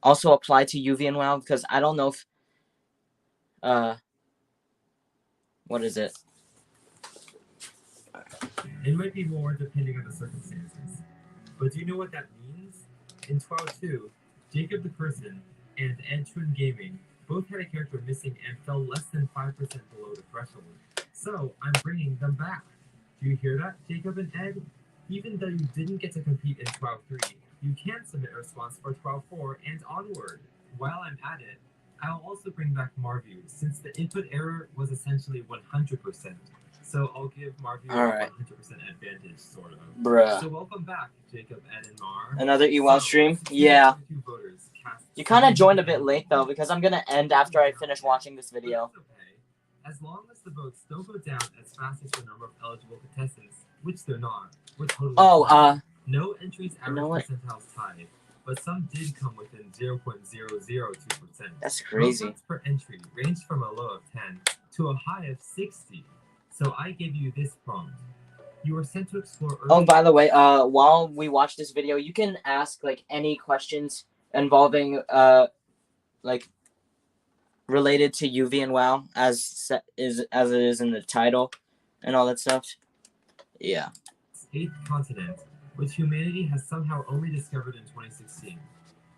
also apply to Uvnwow because I don't know if what is it? It might be more depending on the circumstances. But do you know what that means? In TWOW, Jacob the person and Ed Twin Gaming both had a character missing and fell less than 5% below the threshold. So I'm bringing them back. Do you hear that, Jacob and Ed? Even though you didn't get to compete in TWOW 3, you can submit a response for TWOW 4 and onward. While I'm at it, I'll also bring back Marview since the input error was essentially 100%. So I'll give Marview a 100% advantage, sort of. Bruh. So welcome back, Jacob, Ed, and Mar. Another EWOW stream? Yeah. Voters cast You kind of joined a bit late though because I'm gonna end after I finish watching this video. But that's okay. As long as the votes don't go down as fast as the number of eligible contestants, which they're not, we're totally fine. No entries average percentiles tied, but some did come within 0.002%. That's crazy. Votes per entry ranged from a low of 10 to a high of 60. So I gave you this prompt. You are sent to explore. Oh, by the way, while we watch this video, you can ask like any questions involving like related to Uvnwow as it is in the title and all that stuff. Yeah. 8th continent, which humanity has somehow only discovered in 2016.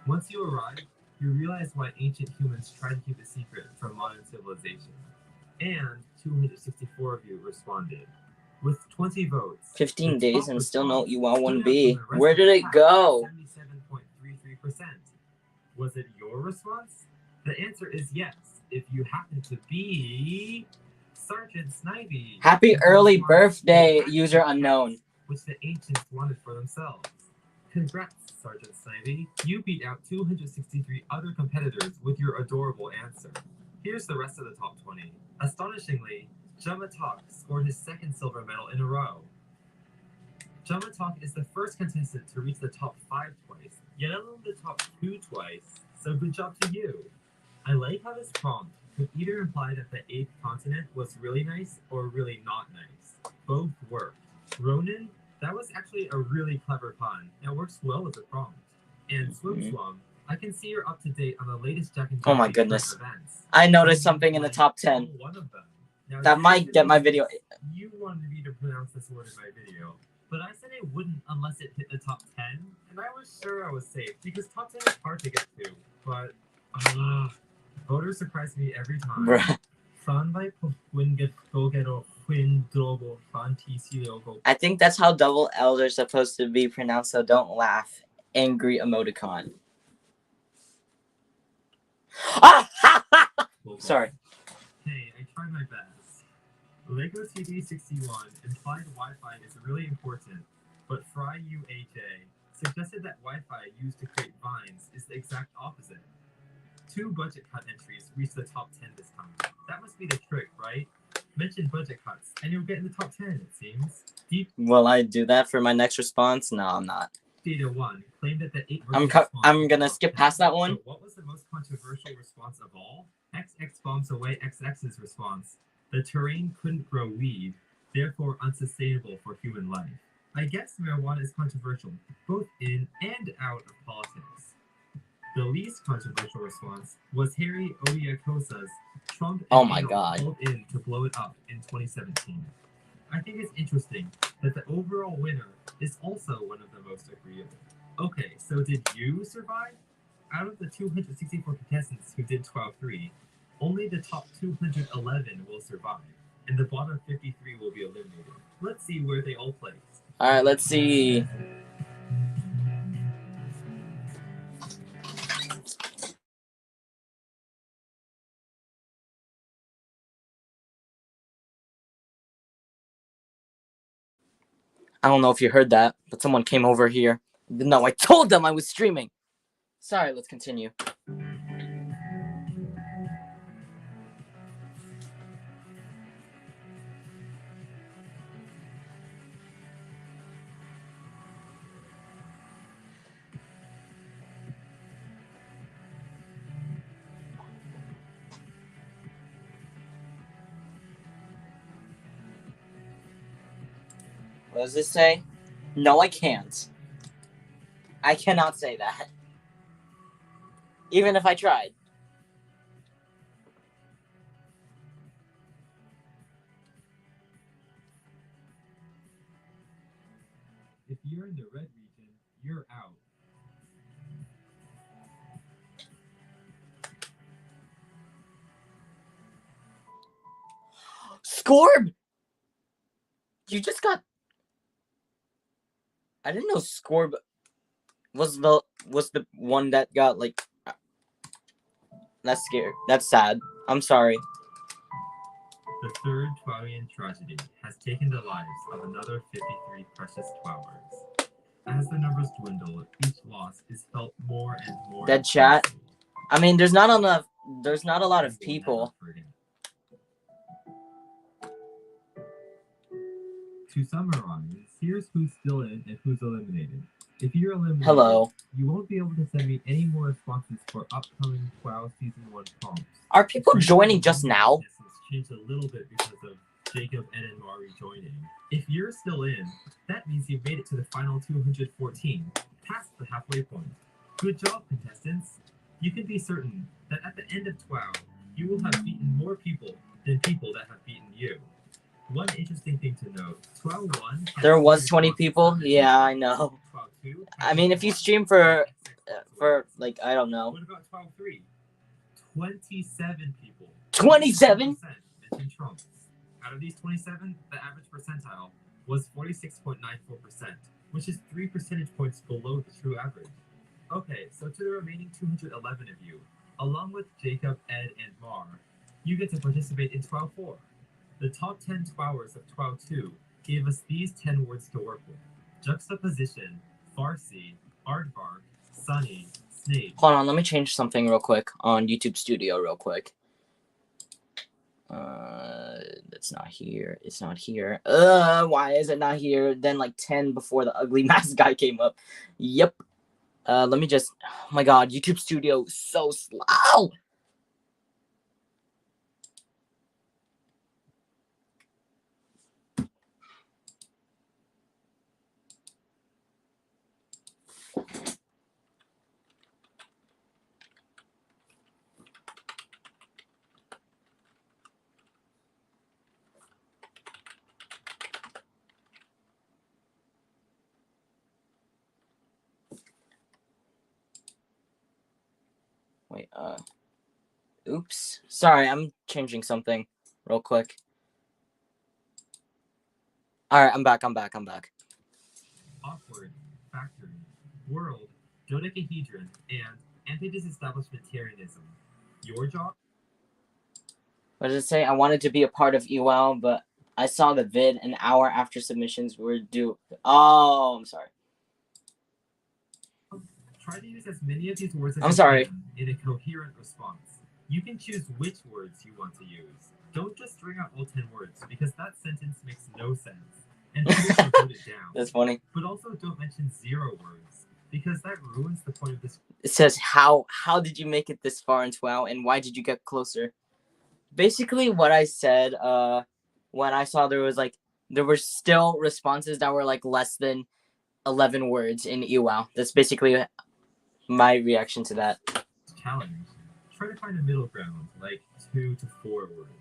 Once you arrive, you realize why ancient humans tried to keep a secret from modern civilization. And 264 of you responded. With 20 votes. 15 days and still no EWOW 1B. Where did it go? 77.33%. Was it your response? The answer is yes, if you happen to be Sergeant Snivy. Happy early birthday, user unknown. Which the ancients wanted for themselves. Congrats, Sergeant Snivy. You beat out 263 other competitors with your adorable answer. Here's the rest of the top 20. Astonishingly, Jamatok scored his second silver medal in a row. Jamatok is the first contestant to reach the top 5 twice, yet alone the top 2 twice, so good job to you. I like how this prompt could either imply that the 8th continent was really nice or really not nice. Both worked. Ronan, that was actually a really clever pun. It works well with the prompt. And Swim, I can see you're up to date on the latest Jack and Oh my goodness. Events. I noticed something in the top 10. One of them. Now, that might get my video. You wanted me to pronounce this word in my video, but I said it wouldn't unless it hit the top 10, and I was sure I was safe, because top 10 is hard to get to, but voters surprise me every time. Bruh. I think that's how double L's are supposed to be pronounced, so don't laugh. Angry emoticon. Sorry. Hey, I tried my best. Lego TV61 implied Wi-Fi is really important, but Fry UAJ suggested that Wi-Fi used to create vines is the exact opposite. 2 budget cut entries reached the top 10 this time. That must be the trick, right? Mention budget cuts, and you'll get in the top 10, it seems. Will I do that for my next response? No, I'm not. Data 1 claimed that the 8 I'm gonna skip past that one. So what was the most controversial response of all? XX bombs away XX's response. The terrain couldn't grow weed, therefore unsustainable for human life. I guess marijuana is controversial, both in and out of politics. The least controversial response was Harry Odiakosa's Trump pulled in to blow it up in 2017. I think it's interesting that the overall winner is also one of the most agreeable. Okay, so did you survive? Out of the 264 contestants who did TWOW 3, only the top 211 will survive, and the bottom 53 will be eliminated. Let's see where they all place. Alright, let's see. I don't know if you heard that, but someone came over here. No, I told them I was streaming. Sorry, let's continue. What does this say? No, I can't. I cannot say that. Even if I tried. If you're in the red region, you're out. Scorb! You just got... I didn't know Scorb was the one that got, like... That's scary. That's sad. I'm sorry. The third TWOWian tragedy has taken the lives of another 53 precious TWOWers. As the numbers dwindle, each loss is felt more and more. Dead chat. intensely. I mean, there's not a lot of We will people. never forget. To summarize, here's who's still in and who's eliminated. If you're eliminated, Hello. you won't be able to send me any more responses for upcoming TWOW Season 1 prompts. Are people joining just now? Changed a little bit because of Jacob, Ed, and Mari joining. If you're still in, that means you've made it to the final 214, past the halfway point. Good job, contestants. You can be certain that at the end of TWOW, you will have beaten more people than people that have beaten you. One interesting thing to note, TWOW 1... There was 20 people? Yeah, I know. TWOW 2... I mean, if you stream for like, I don't know. What about TWOW 3? 27 people. 27? Mentioned Trumps. Out of these 27, the average percentile was 46.94%, which is 3 percentage points below the true average. Okay, so to the remaining 211 of you, along with Jacob, Ed, and Mar, you get to participate in TWOW 4. The top 10 TWOWers of TWOW 2 gave us these 10 words to work with: juxtaposition, Farsi, aardvark, sunny, snake. Hold on, let me change something real quick on YouTube Studio real quick. It's not here. It's not here. Why is it not here? Then like 10 before the ugly mask guy came up. Yep. Let me just... Oh my god, YouTube Studio is so slow! Wait, oops. Sorry, I'm changing something real quick. Alright, I'm back. Awkward, factory, world, dodecahedron, and anti-disestablishmentarianism. Your job? What does it say? I wanted to be a part of Uvnwow, but I saw the vid an hour after submissions were due. Oh, I'm sorry. Try to use as many of these words as I'm you sorry. can in a coherent response. You can choose which words you want to use. Don't just string out all 10 words, because that sentence makes no sense, and people will put it down. That's funny. But also don't mention 0 words, because that ruins the point of this. It says, how did you make it this far in TWOW, and why did you get closer? Basically, what I said, when I saw there were still responses that were, like, less than 11 words in Uvnwow. That's basically my reaction to that. Challenge. Try to find a middle ground, like 2 to 4 words.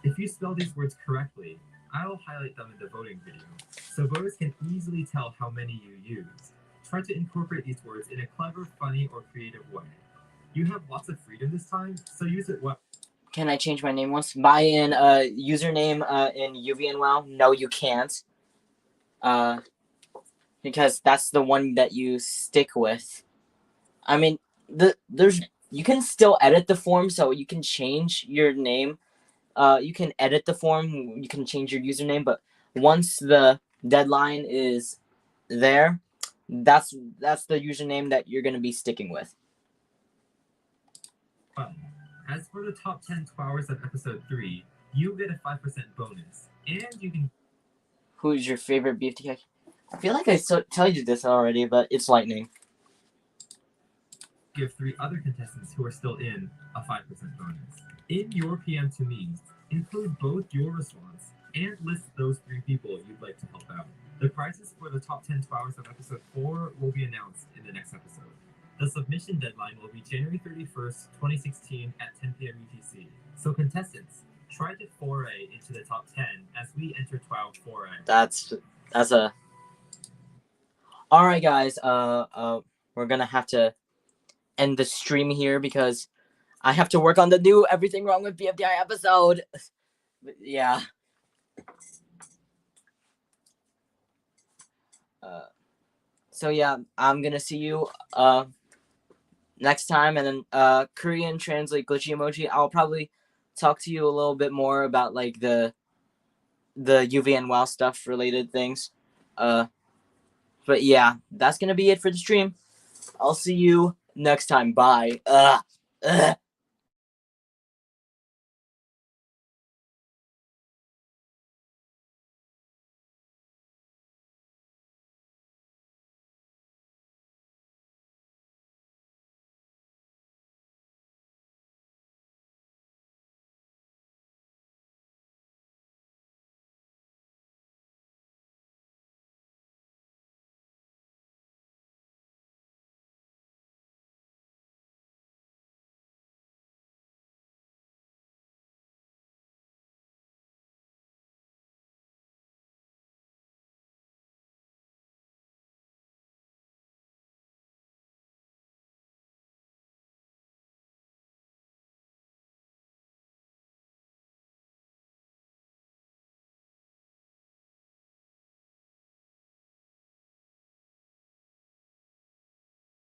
If you spell these words correctly, I will highlight them in the voting video, so voters can easily tell how many you used. Try to incorporate these words in a clever, funny, or creative way. You have lots of freedom this time, so use it well. Can I change my name once? Buy in username in Uvnwow? No, you can't. Because that's the one that you stick with. I mean, you can still edit the form, so you can change your name. You can edit the form, you can change your username, but once the deadline is there, that's the username that you're gonna be sticking with. Well, as for the top 10 TWOWers of episode 3, you get a 5% bonus, and you can... Who's your favorite BFTK? I feel like I tell you this already, but it's Lightning. Give 3 other contestants who are still in a 5% bonus. In your PM to me, include both your response and list those 3 people you'd like to help out. The prizes for the top 10 2 hours of episode 4 will be announced in the next episode. The submission deadline will be January 31st, 2016 at 10 p.m. UTC. So contestants, try to foray into the top 10 as we enter 12 foray. That's a... Alright guys, we're gonna have to end the stream here because I have to work on the new Everything Wrong with BFDI episode. But yeah. So yeah, I'm gonna see you next time, and then Korean translate glitchy emoji. I'll probably talk to you a little bit more about like the Uvnwow stuff related things. But yeah, that's gonna be it for the stream. I'll see you next time. Bye.